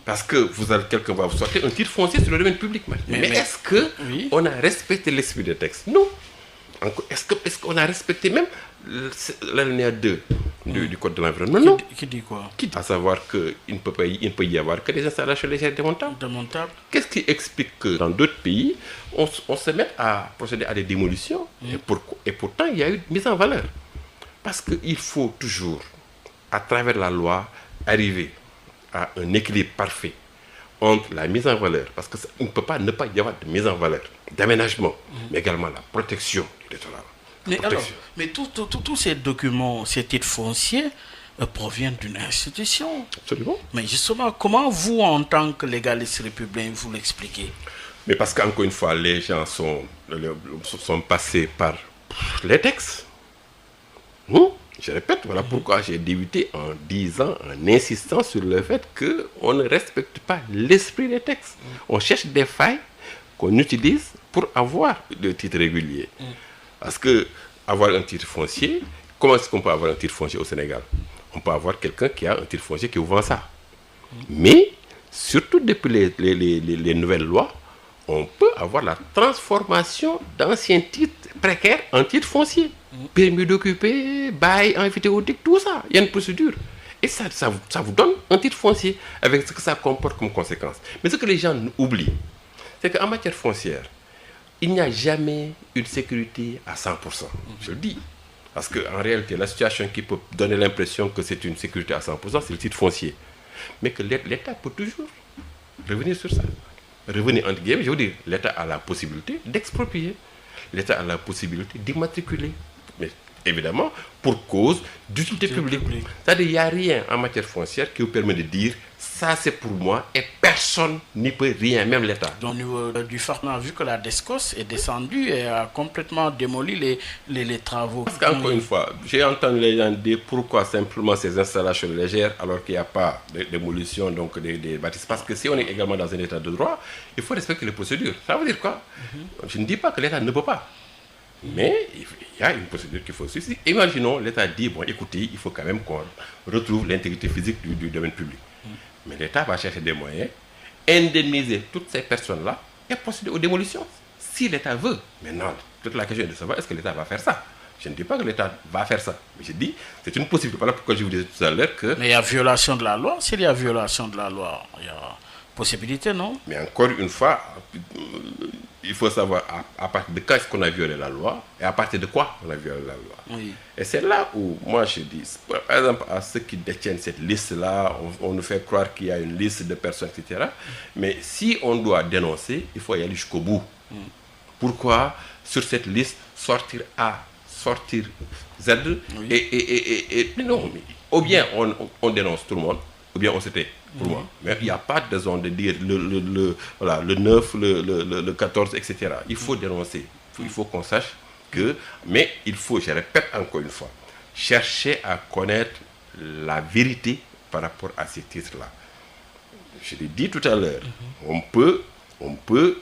Parce que quelqu'un va vous sortir un titre foncier sur le domaine public. Mais est-ce qu'on a respecté l'esprit des textes? Non. Est-ce qu'on a respecté même l'alinéa 2 du Code de l'environnement? Non. Qui dit quoi? À savoir qu'il ne peut y avoir que des installations légères démontables. Démontable. Qu'est-ce qui explique que dans d'autres pays, on se met à procéder à des démolitions et pourtant il y a eu une mise en valeur? Parce qu'il faut toujours, à travers la loi, arriver à un équilibre parfait entre la mise en valeur, parce qu'il ne peut pas ne pas y avoir de mise en valeur, d'aménagement, mais également la protection du littoral. Mais tous ces documents, ces titres fonciers, proviennent d'une institution. Absolument. Mais justement, comment vous, en tant que légaliste républicain, vous l'expliquez? Mais parce qu'encore une fois, les gens sont passés par les textes. Je répète, voilà pourquoi j'ai débuté en disant, en insistant sur le fait qu'on ne respecte pas l'esprit des textes. On cherche des failles qu'on utilise pour avoir le titre régulier. Parce que avoir un titre foncier, comment est-ce qu'on peut avoir un titre foncier au Sénégal? On peut avoir quelqu'un qui a un titre foncier qui vous vend ça. Mais, surtout depuis les nouvelles lois, on peut avoir la transformation d'anciens titres précaires en titres fonciers. Permis d'occuper, bail, emphytéotique, tout ça. Il y a une procédure. Et ça vous donne un titre foncier avec ce que ça comporte comme conséquence. Mais ce que les gens oublient, c'est qu'en matière foncière, il n'y a jamais une sécurité à 100%. Je le dis. Parce qu'en réalité, la situation qui peut donner l'impression que c'est une sécurité à 100%, c'est le titre foncier. Mais que l'État peut toujours revenir sur ça. Revenir entre guillemets, je veux dire, l'État a la possibilité d'exproprier. L'État a la possibilité d'immatriculer. Mais évidemment, pour cause d'utilité publique. C'est-à-dire qu'il n'y a rien en matière foncière qui vous permet de dire ça c'est pour moi et personne n'y peut rien, même l'État. Au niveau du FARC, on a vu que la DESCOS est descendue et a complètement démoli les travaux. Parce qu'encore une fois, j'ai entendu les gens dire pourquoi simplement ces installations légères alors qu'il n'y a pas de démolition donc des bâtisses. Parce que si on est également dans un état de droit, il faut respecter les procédures. Ça veut dire quoi? Je ne dis pas que l'État ne peut pas. Mais il y a une procédure qu'il faut suivre. Imaginons, l'État dit, bon écoutez, il faut quand même qu'on retrouve l'intégrité physique du domaine public. Mais l'État va chercher des moyens, indemniser toutes ces personnes-là et procéder aux démolitions. Si l'État veut. Maintenant, toute la question est de savoir est-ce que l'État va faire ça. Je ne dis pas que l'État va faire ça. Mais je dis, c'est une possibilité. Voilà pourquoi je vous disais tout à l'heure que... Mais il y a violation de la loi. S'il y a violation de la loi, il y a possibilité, non? Mais encore une fois, il faut savoir à partir de quand est-ce qu'on a violé la loi et à partir de quoi on a violé la loi. Oui. Et c'est là où, moi je dis, par exemple, à ceux qui détiennent cette liste-là, on nous fait croire qu'il y a une liste de personnes, etc. Mais si on doit dénoncer, il faut y aller jusqu'au bout. Pourquoi sur cette liste sortir A, sortir Z et non, ou bien on dénonce tout le monde, ou bien on se tait. Pour moi. Mais il n'y a pas de raison de dire le 9, le 14, etc. Il faut dénoncer. Il faut qu'on sache que... Mais il faut, je répète encore une fois, chercher à connaître la vérité par rapport à ces titres-là. Je l'ai dit tout à l'heure, on peut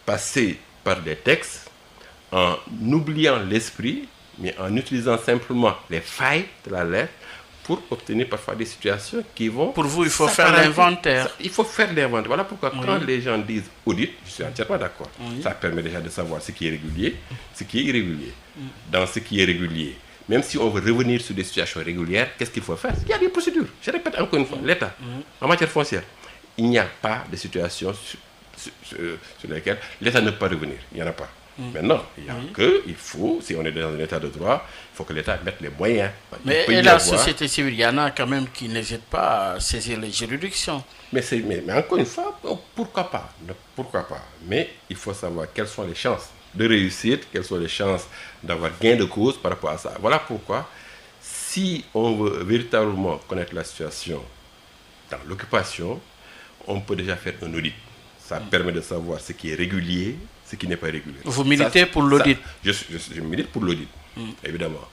passer par des textes en oubliant l'esprit, mais en utilisant simplement les failles de la lettre pour obtenir parfois des situations qui vont... Pour vous, il faut faire l'inventaire. Il faut faire l'inventaire. Voilà pourquoi quand les gens disent audit, je suis entièrement d'accord. Ça permet déjà de savoir ce qui est régulier, ce qui est irrégulier. Dans ce qui est régulier, même si on veut revenir sur des situations régulières, qu'est-ce qu'il faut faire? Il y a des procédures. Je répète encore une fois, l'État, en matière foncière, il n'y a pas de situation sur lesquelles l'État ne peut pas revenir. Il n'y en a pas. Maintenant, il y a il faut, si on est dans un état de droit, il faut que l'État mette les moyens. Mais la société civile, il y en a quand même qui n'hésitent pas à saisir les juridictions. Mais encore une fois, pourquoi pas? Pourquoi pas? Mais il faut savoir quelles sont les chances de réussite, quelles sont les chances d'avoir gain de cause par rapport à ça. Voilà pourquoi, si on veut véritablement connaître la situation dans l'occupation, on peut déjà faire un audit. Ça permet de savoir ce qui est régulier, ce qui n'est pas régulier. Vous militez pour l'audit? Je milite pour l'audit, évidemment.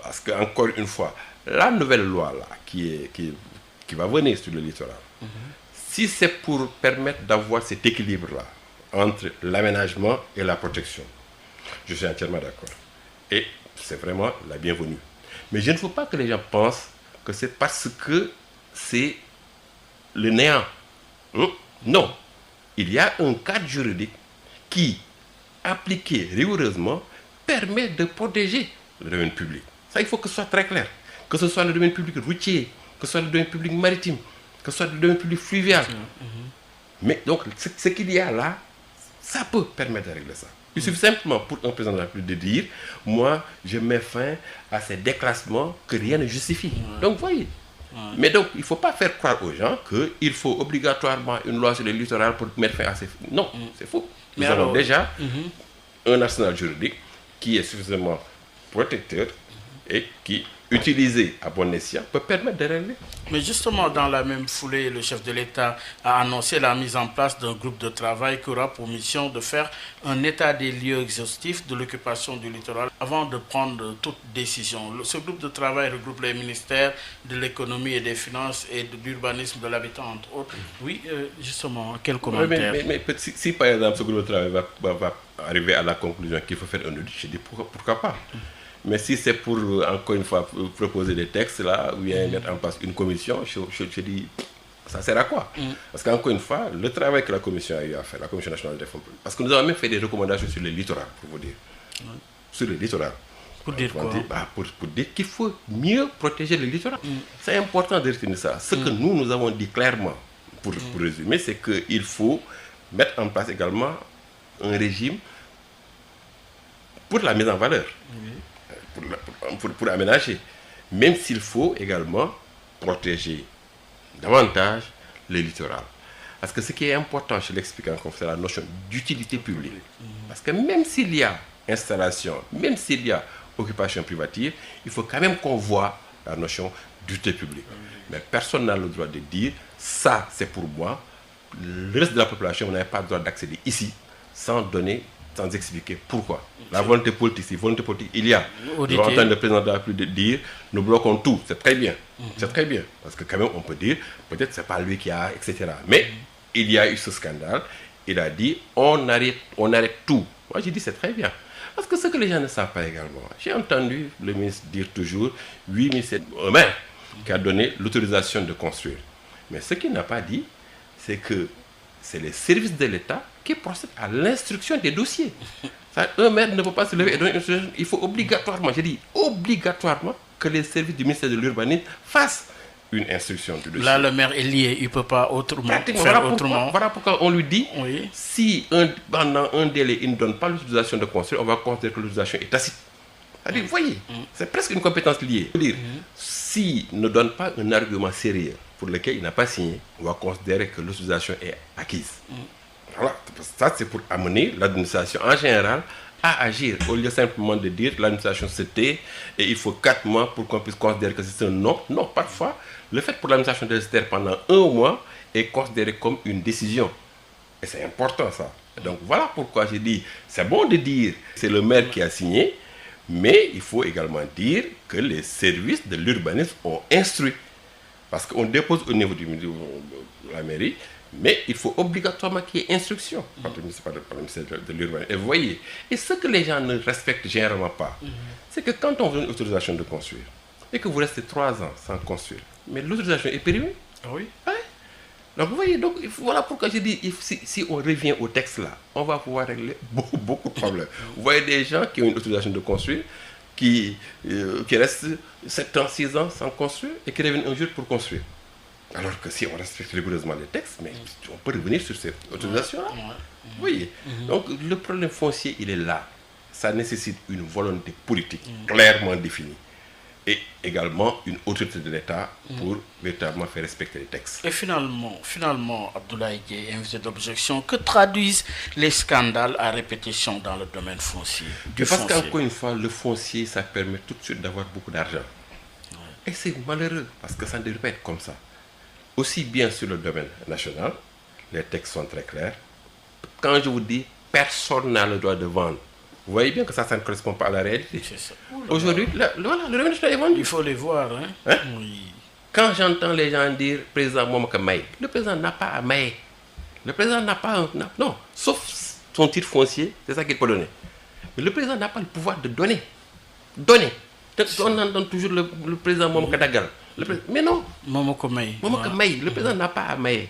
Parce qu'encore une fois, la nouvelle loi là, qui va venir sur le littoral, si c'est pour permettre d'avoir cet équilibre-là entre l'aménagement et la protection. Je suis entièrement d'accord. Et c'est vraiment la bienvenue. Mais je ne veux pas que les gens pensent que c'est parce que c'est le néant. Non. Il y a un cadre juridique qui, appliqué rigoureusement, permet de protéger le domaine public. Ça, il faut que ce soit très clair. Que ce soit le domaine public routier, que ce soit le domaine public maritime, que ce soit le domaine public fluvial. Mais donc, ce qu'il y a là, ça peut permettre de régler ça. Il suffit simplement pour un président de la République de dire, moi, je mets fin à ces déclassements que rien ne justifie. Donc, voyez. Mais donc, il ne faut pas faire croire aux gens qu'il faut obligatoirement une loi sur le littoral pour mettre fin à ces... Non, c'est faux. Nous avons déjà un arsenal juridique qui est suffisamment protecteur et qui, utilisé à bon escient, peut permettre de régler. Mais justement, dans la même foulée, le chef de l'État a annoncé la mise en place d'un groupe de travail qui aura pour mission de faire un état des lieux exhaustif de l'occupation du littoral avant de prendre toute décision. Ce groupe de travail regroupe les ministères de l'économie et des finances et de l'urbanisme, de l'habitat, entre autres. Oui, justement, quel commentaire? Mais si par exemple ce groupe de travail va arriver à la conclusion qu'il faut faire un audit, je dis pourquoi pas. Mais si c'est pour, encore une fois, proposer des textes, là, ou bien mettre en place une commission, je dis, ça sert à quoi? Parce qu'encore une fois, le travail que la commission a eu à faire, la Commission nationale des fonds publics, parce que nous avons même fait des recommandations sur le littoral, pour vous dire. Sur le littoral. Pour dire quoi? Pour dire qu'il faut mieux protéger le littoral. C'est important de retenir ça. Ce que nous avons dit clairement, pour résumer, c'est qu'il faut mettre en place également un régime pour la mise en valeur. Pour aménager, même s'il faut également protéger davantage le littoral. Parce que ce qui est important, je l'explique encore, c'est la notion d'utilité publique. Parce que même s'il y a installation, même s'il y a occupation privative, il faut quand même qu'on voit la notion d'utilité publique. Mais personne n'a le droit de dire, ça c'est pour moi, le reste de la population n'a pas le droit d'accéder ici sans expliquer pourquoi. La volonté politique, il y a. On entend le président de la République dire, nous bloquons tout, c'est très bien. C'est très bien. Parce que quand même, on peut dire, peut-être c'est pas lui qui a, etc. Mais il y a eu ce scandale, il a dit, on arrête tout. Moi, j'ai dit, c'est très bien. Parce que ce que les gens ne savent pas également, j'ai entendu le ministre dire toujours, oui, mais c'est un maire qui a donné l'autorisation de construire. Mais ce qu'il n'a pas dit, c'est que c'est les services de l'État qui procèdent à l'instruction des dossiers. Un maire ne peut pas se lever et donner une instruction. Il faut obligatoirement, j'ai dit obligatoirement, que les services du ministère de l'Urbanisme fassent une instruction du dossier. Là, le maire est lié, il ne peut pas faire autrement. Voilà pourquoi on lui dit, si pendant un délai, il ne donne pas l'autorisation de construire, on va considérer que l'autorisation est tacite. C'est-à-dire, vous voyez, c'est presque une compétence liée. C'est-à-dire, s'il ne donne pas un argument sérieux pour lequel il n'a pas signé, on va considérer que l'autorisation est acquise. Voilà, ça c'est pour amener l'administration en général à agir, au lieu simplement de dire l'administration se tait et il faut 4 mois pour qu'on puisse considérer que c'est un non. Non, parfois, le fait pour l'administration de se taire pendant 1 mois est considéré comme une décision. Et c'est important ça. Donc voilà pourquoi j'ai dit, c'est bon de dire c'est le maire qui a signé, mais il faut également dire que les services de l'urbanisme ont instruit. Parce qu'on dépose au niveau de la mairie, mais il faut obligatoirement qu'il y ait instruction par le ministère de l'Urbanisme. Et vous voyez, et ce que les gens ne respectent généralement pas, c'est que quand on veut une autorisation de construire, et que vous restez 3 ans sans construire, mais l'autorisation est périmée. Oui. Ouais. Donc vous voyez, donc, voilà pourquoi j'ai dit, si on revient au texte là, on va pouvoir régler beaucoup de problèmes. Vous voyez des gens qui ont une autorisation de construire, qui restent 7 ans, 6 ans sans construire, et qui reviennent un jour pour construire. Alors que si on respecte rigoureusement les textes, mais on peut revenir sur cette autorisation-là. Vous voyez. Donc le problème foncier, il est là. Ça nécessite une volonté politique clairement définie. Et également une autorité de l'État pour véritablement faire respecter les textes. Et finalement, Abdoulaye Dieye, invité d'objection, que traduisent les scandales à répétition dans le domaine foncier? Parce qu'encore une fois, le foncier, ça permet tout de suite d'avoir beaucoup d'argent. Et c'est malheureux, parce que ça ne devrait pas être comme ça. Aussi bien sur le domaine national, les textes sont très clairs. Quand je vous dis, personne n'a le droit de vendre. Vous voyez bien que ça ne correspond pas à la réalité. Aujourd'hui, le domaine national est vendu. Il faut les voir. Hein? Oui. Quand j'entends les gens dire président Momaka Maï, le président n'a pas à Maï. Le président n'a pas non, sauf son titre foncier, c'est ça qu'il peut donner. Mais le président n'a pas le pouvoir de donner. Donner. On entend toujours le président Momoko Dagal. Mais non. Momoko May. Le président n'a pas à mailler.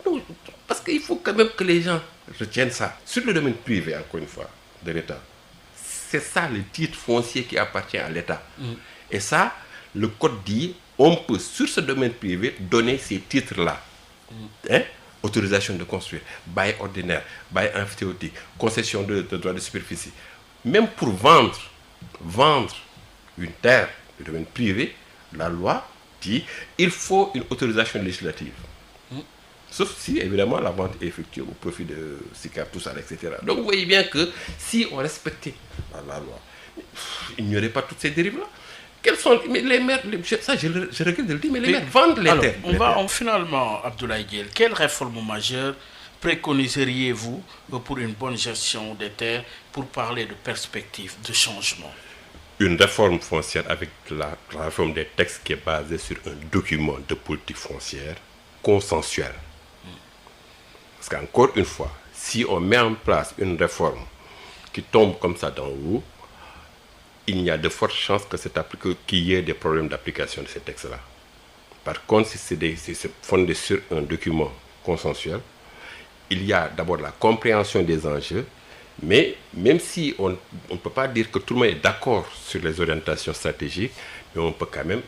Non, parce qu'il faut quand même que les gens retiennent ça. Sur le domaine privé, encore une fois, de l'État, c'est ça le titre foncier qui appartient à l'État. Et ça, le code dit, on peut, sur ce domaine privé, donner ces titres-là. Autorisation de construire, bail ordinaire, bail emphytéotique, concession de droits de superficie. Même pour vendre une terre du domaine privé, la loi dit il faut une autorisation législative. Sauf si, évidemment, la vente est effectuée au profit de SICAP, tout ça, etc. Donc, vous voyez bien que si on respectait la loi, il n'y aurait pas toutes ces dérives-là. Quels sont les maires, ça je regrette de le dire, mais les maires vendent les terres. Finalement, Abdoulaye Dièye, quelle réforme majeure préconiseriez-vous pour une bonne gestion des terres, pour parler de perspectives de changement? Une réforme foncière avec la réforme des textes qui est basée sur un document de politique foncière consensuel. Parce qu'encore une fois, si on met en place une réforme qui tombe comme ça d'en haut, il y a de fortes chances qu'il y ait des problèmes d'application de ces textes-là. Par contre, si c'est fondé sur un document consensuel, il y a d'abord la compréhension des enjeux, mais même si on ne peut pas dire que tout le monde est d'accord sur les orientations stratégiques, mais on peut quand même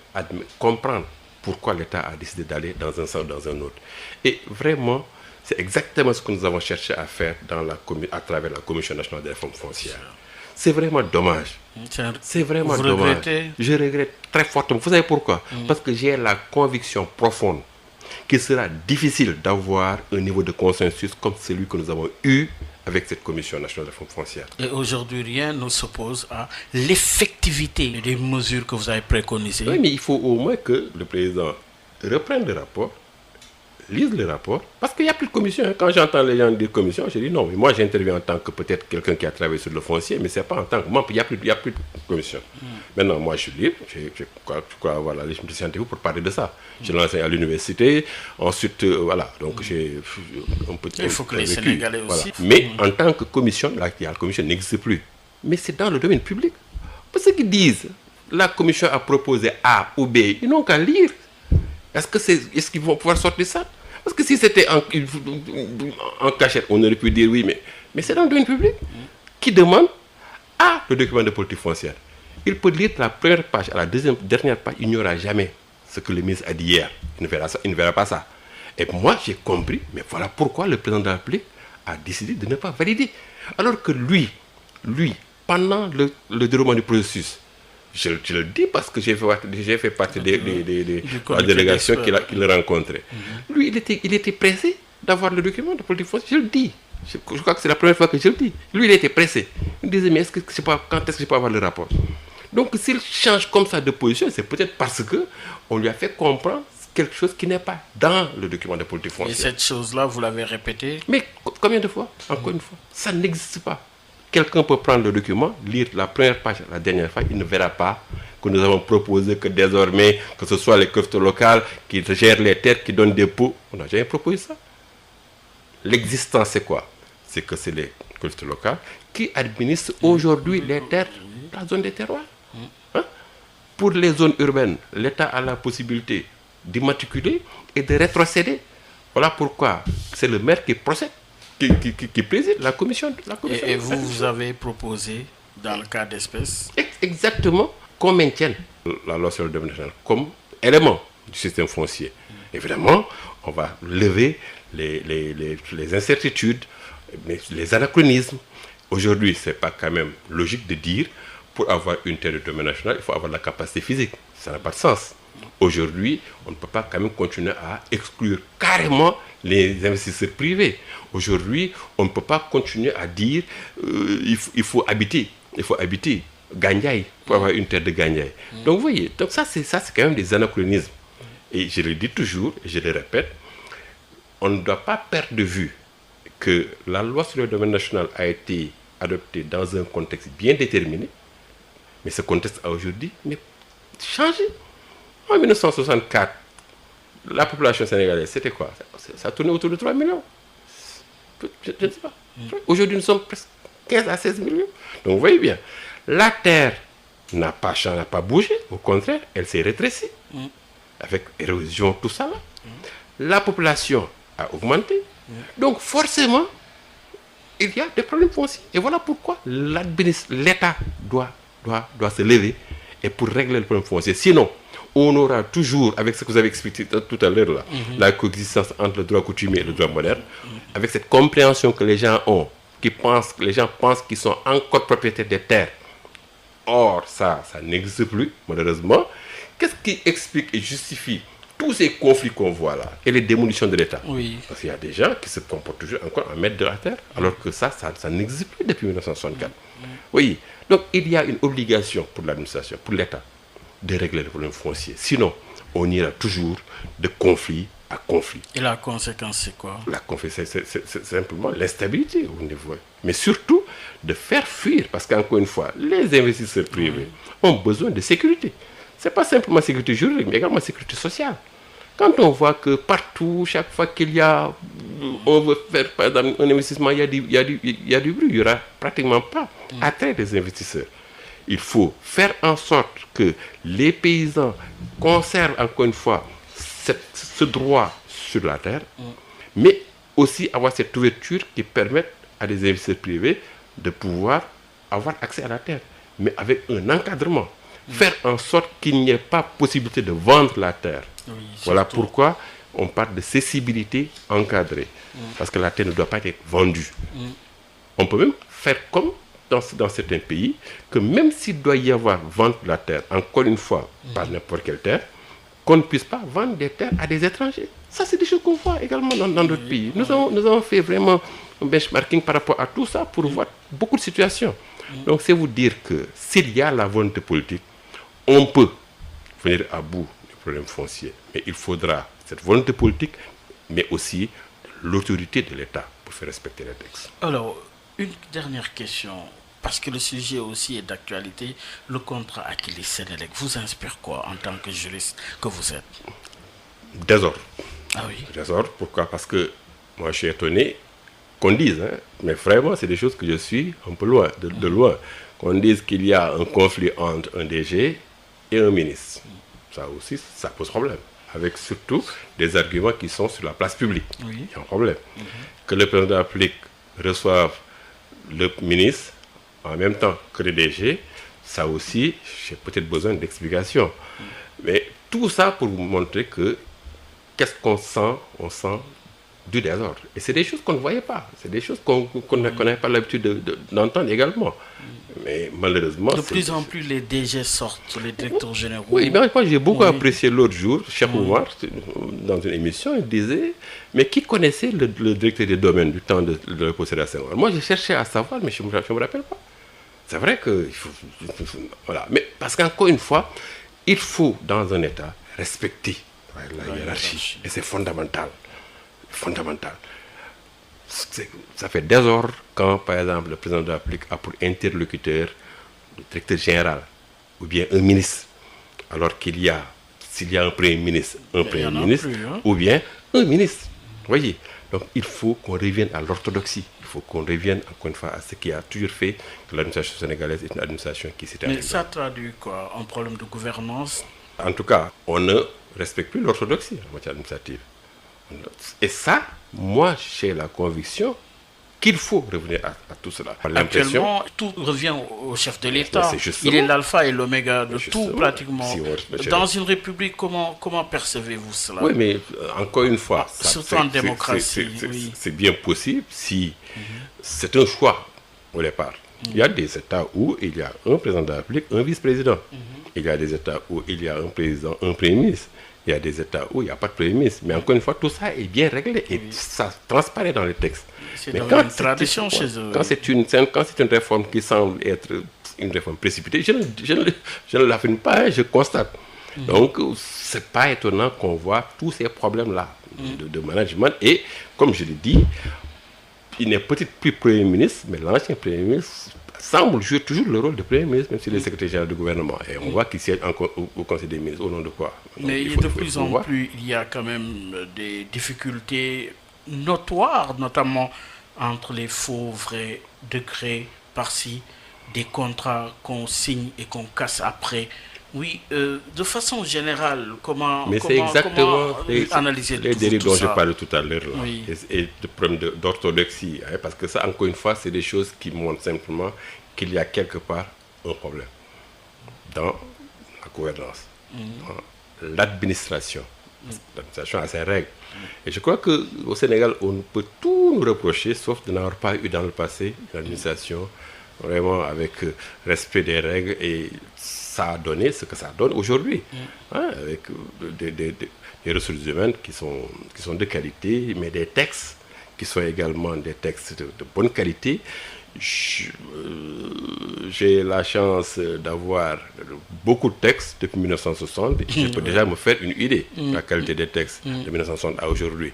comprendre pourquoi l'État a décidé d'aller dans un sens ou dans un autre. Et vraiment, c'est exactement ce que nous avons cherché à faire à travers la Commission nationale des réformes foncières. C'est vraiment dommage. C'est vraiment dommage. Je regrette très fortement. Vous savez pourquoi? Parce que j'ai la conviction profonde qu'il sera difficile d'avoir un niveau de consensus comme celui que nous avons eu avec cette Commission nationale des réformes foncières. Et aujourd'hui, rien ne s'oppose à l'effectivité des mesures que vous avez préconisées. Oui, mais il faut au moins que le président reprenne le rapport, lise le rapport, parce qu'il n'y a plus de commission. Quand j'entends les gens dire commission, je dis non, mais moi j'interviens en tant que peut-être quelqu'un qui a travaillé sur le foncier, mais ce n'est pas en tant que membre, il n'y a plus de commission. Maintenant, moi je suis libre, je crois avoir la légitimité scientifique pour parler de ça. Je l'enseigne à l'université, ensuite, voilà, donc j'ai un petit... Il faut que les Sénégalais aussi... Mais en tant que commission, la commission n'existe plus. Mais c'est dans le domaine public. Parce qu'ils disent, la commission a proposé A ou B, ils n'ont qu'à lire. Est-ce qu'ils vont pouvoir sortir ça? Parce que si c'était en cachette, on aurait pu dire oui, mais c'est dans le domaine public. Qui demande le document de politique foncière. Il peut lire la première page, à la dernière page, il n'y aura jamais ce que le ministre a dit hier. Il ne verra pas ça. Et moi, j'ai compris, mais voilà pourquoi le président de la République a décidé de ne pas valider. Alors que lui, pendant le déroulement du processus, je le dis parce que j'ai fait partie de la délégation qu'il rencontrait. Lui, il était pressé d'avoir le document de politique foncière. Je le dis. Je crois que c'est la première fois que je le dis. Lui, il était pressé. Il disait, mais quand est-ce que je peux avoir le rapport? Donc, s'il change comme ça de position, c'est peut-être parce qu'on lui a fait comprendre quelque chose qui n'est pas dans le document de politique foncière. Et cette chose-là, vous l'avez répétée? Mais combien de fois? Encore une fois. Ça n'existe pas. Quelqu'un peut prendre le document, lire la première page, la dernière page, il ne verra pas que nous avons proposé que désormais, que ce soit les collectivités locales qui gèrent les terres, qui donnent des pots. On n'a jamais proposé ça. L'existence, c'est quoi? C'est que c'est les collectivités locales qui administrent aujourd'hui les terres, la zone des terroirs. Pour les zones urbaines, l'État a la possibilité d'immatriculer et de rétrocéder. Voilà pourquoi c'est le maire qui procède. Qui préside la commission. Et vous avez proposé, dans le cas d'espèce, exactement qu'on maintienne la loi sur le domaine national comme élément du système foncier. Évidemment, on va lever les incertitudes, les anachronismes. Aujourd'hui, ce n'est pas quand même logique de dire pour avoir une terre de domaine national, il faut avoir la capacité physique. Ça n'a pas de sens. Aujourd'hui, on ne peut pas quand même continuer à exclure carrément les investisseurs privés. Aujourd'hui, on ne peut pas continuer à dire il faut habiter Gandiaï pour avoir une terre de Gandiaï. Donc vous voyez, donc ça c'est quand même des anachronismes. Et je le dis toujours, et je le répète, on ne doit pas perdre de vue que la loi sur le domaine national a été adoptée dans un contexte bien déterminé, mais ce contexte a aujourd'hui changé. En 1964, la population sénégalaise, c'était quoi? Ça tournait autour de 3 millions. Je ne sais pas. Aujourd'hui, nous sommes presque 15 à 16 millions. Donc, vous voyez bien, la terre n'a pas bougé. Au contraire, elle s'est rétrécie. Avec érosion, tout ça là. La population a augmenté. Donc, forcément, il y a des problèmes fonciers. Et voilà pourquoi l'État doit se lever et pour régler le problème foncier. Sinon, on aura toujours, avec ce que vous avez expliqué tout à l'heure, là, la coexistence entre le droit coutumier et le droit moderne, avec cette compréhension que les gens ont, les gens pensent qu'ils sont encore propriétaires des terres. Or, ça n'existe plus, malheureusement. Qu'est-ce qui explique et justifie tous ces conflits qu'on voit là et les démolitions de l'État? Parce qu'il y a des gens qui se comportent toujours encore en maître de la terre, alors que ça n'existe plus depuis 1964. Oui, donc il y a une obligation pour l'administration, pour l'État, de régler le problème foncier. Sinon, on ira toujours de conflit à conflit. Et la conséquence, c'est quoi? La conséquence, c'est simplement l'instabilité au niveau. Mais surtout, de faire fuir, parce qu'encore une fois, les investisseurs privés ont besoin de sécurité. Ce n'est pas simplement sécurité juridique, mais également sécurité sociale. Quand on voit que partout, chaque fois on veut faire par exemple, un investissement, il y a du bruit, il n'y aura pratiquement pas attrait des investisseurs. Il faut faire en sorte que les paysans conservent encore une fois ce droit sur la terre, mais aussi avoir cette ouverture qui permette à des investisseurs privés de pouvoir avoir accès à la terre, mais avec un encadrement. Faire en sorte qu'il n'y ait pas possibilité de vendre la terre. Voilà pourquoi on parle de cessibilité encadrée. Parce que la terre ne doit pas être vendue. On peut même faire comme dans certains pays, que même s'il doit y avoir vente de la terre, encore une fois, par n'importe quelle terre, qu'on ne puisse pas vendre des terres à des étrangers. Ça, c'est des choses qu'on voit également dans d'autres pays. Nous avons fait vraiment un benchmarking par rapport à tout ça pour voir beaucoup de situations. Donc, c'est vous dire que s'il y a la volonté politique, on peut venir à bout du problème foncier. Mais il faudra cette volonté politique, mais aussi l'autorité de l'État pour faire respecter les textes. Alors, une dernière question, parce que le sujet aussi est d'actualité. Le contrat Akilee-Sénélec vous inspire quoi en tant que juriste que vous êtes? Désordre. Ah oui. Désordre, pourquoi? Parce que moi, je suis étonné qu'on dise, mais vraiment, c'est des choses que je suis un peu loin, de loin. Qu'on dise qu'il y a un conflit entre un DG et un ministre. Ça aussi, ça pose problème. Avec surtout des arguments qui sont sur la place publique. Il y a un problème. Que le président de la République reçoive le ministre en même temps que le DG, ça aussi, j'ai peut-être besoin d'explications. Mais tout ça pour vous montrer que qu'est-ce qu'on sent? On sent du désordre. Et c'est des choses qu'on ne voyait pas. C'est des choses qu'on n'avait pas l'habitude d'entendre également. Mais malheureusement... De plus en plus, les DG sortent, les directeurs généraux. Oui, mais moi j'ai beaucoup apprécié l'autre jour, Cheikh Oumar, dans une émission, il disait, mais qui connaissait le directeur des domaines du temps de posséder Senghor? Moi j'ai cherché à savoir, mais je ne me rappelle pas. C'est vrai que... Voilà. Mais parce qu'encore une fois, il faut, dans un État, respecter la hiérarchie. Et c'est fondamental. Fondamental. Ça fait désordre quand, par exemple, le président de la République a pour interlocuteur le directeur général ou bien un ministre, alors s'il y a un premier ministre, ou bien un ministre. Vous voyez? Donc, il faut qu'on revienne à l'orthodoxie. Il faut qu'on revienne, encore une fois, à ce qui a toujours fait que l'administration sénégalaise est une administration qui s'est arrivée. Mais ça traduit quoi? Un problème de gouvernance? En tout cas, on ne respecte plus l'orthodoxie en matière administrative. Et ça, moi, j'ai la conviction qu'il faut revenir à tout cela. Actuellement, tout revient au chef de l'État. Il est l'alpha et l'oméga de tout, pratiquement. Dans une république, comment percevez-vous cela? Oui, mais encore une fois, surtout en démocratie. C'est bien possible si c'est un choix au départ. Il y a des États où il y a un président de la République, un vice-président. Il y a des États où il y a un président, un premier ministre. Il y a des États où il n'y a pas de premier ministre. Mais encore une fois, tout ça est bien réglé et ça transparaît dans les textes. C'est une tradition chez eux. Quand c'est une réforme qui semble être une réforme précipitée, je ne l'affirme pas, je constate. Donc, ce n'est pas étonnant qu'on voit tous ces problèmes-là de management. Et, comme je l'ai dit, il n'est peut-être plus Premier ministre, mais l'ancien Premier ministre semble jouer toujours le rôle de Premier ministre, même s'il est secrétaire général du gouvernement. Et on voit qu'il siège encore au Conseil des ministres. Au nom de quoi? Donc, mais de plus en plus, il y a quand même des difficultés notoires, notamment entre les faux, vrais décrets par-ci, des contrats qu'on signe et qu'on casse après. Oui, de façon générale, comment analyser les dérives dont je parlais tout à l'heure oui. et le problème d'orthodoxie, hein, parce que ça, encore une fois, c'est des choses qui montrent simplement qu'il y a quelque part un problème dans la gouvernance, dans l'administration. L'administration a ses règles. Et je crois qu'au Sénégal, on peut tout nous reprocher, sauf de n'avoir pas eu dans le passé une administration vraiment avec respect des règles, et ça a donné ce que ça donne aujourd'hui, hein, avec des ressources humaines qui sont de qualité, mais des textes qui sont également des textes de bonne qualité. J'ai la chance d'avoir beaucoup de textes depuis 1960 et je peux déjà me faire une idée de la qualité des textes de 1960 à aujourd'hui.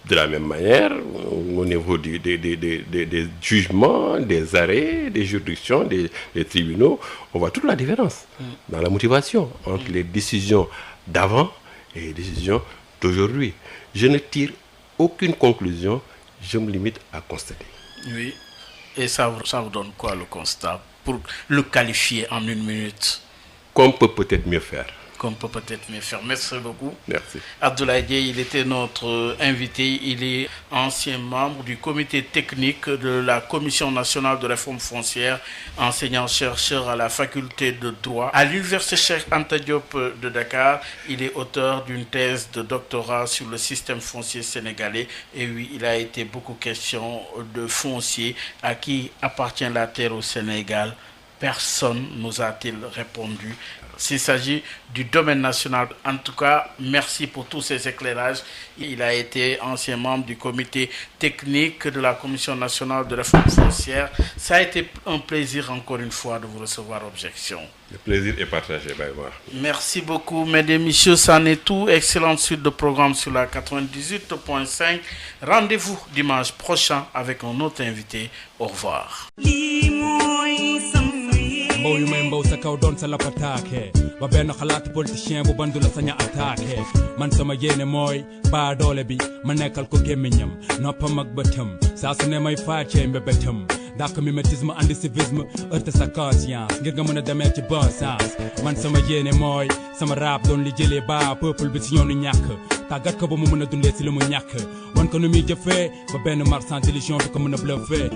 De la même manière, au niveau des jugements, des arrêts, des juridictions, des tribunaux, on voit toute la différence dans la motivation entre les décisions d'avant et les décisions d'aujourd'hui. Je ne tire aucune conclusion, je me limite à constater. Oui. Et ça vous donne quoi le constat pour le qualifier en une minute? Qu'on peut peut-être mieux faire. Qu'on peut peut-être mieux faire. Merci beaucoup. Merci. Abdoulaye Dieye, il était notre invité. Il est ancien membre du comité technique de la Commission nationale de réforme foncière, enseignant-chercheur à la faculté de droit à l'université Cheikh Anta Diop de Dakar. Il est auteur d'une thèse de doctorat sur le système foncier sénégalais. Et oui, il a été beaucoup question de foncier. À qui appartient la terre au Sénégal? Personne nous a-t-il répondu. S'il s'agit du domaine national, en tout cas, merci pour tous ces éclairages. Il a été ancien membre du comité technique de la Commission nationale de réforme foncière. Ça a été un plaisir encore une fois de vous recevoir. Objection. Le plaisir est partagé. Bye bye. Merci beaucoup, mesdames et messieurs. C'en est tout. Excellente suite de programme sur la 98.5. Rendez-vous dimanche prochain avec un autre invité. Au revoir. mbow yu may mbow sa kaw doon sa lapataake ba benn xalaat politicien bu bandu la saña attaqué man sama yéene mooy baa doole bi ma nekkal ko gémmiñam noppam ak bëtam saa su ne may faacee mbébétam dàq mimétisme andi civisme heurte sa conscience ngir nga mën a demee ci bon sens man sama yéene mooy sama rap doon li jëlee baa peuple bi si yoonu ñàkk tàggat ko ba mu mën a dundee si li mu ñàkk wan ko nu muy jëfee ba benn marchand d'illusion du ko mën a bluffé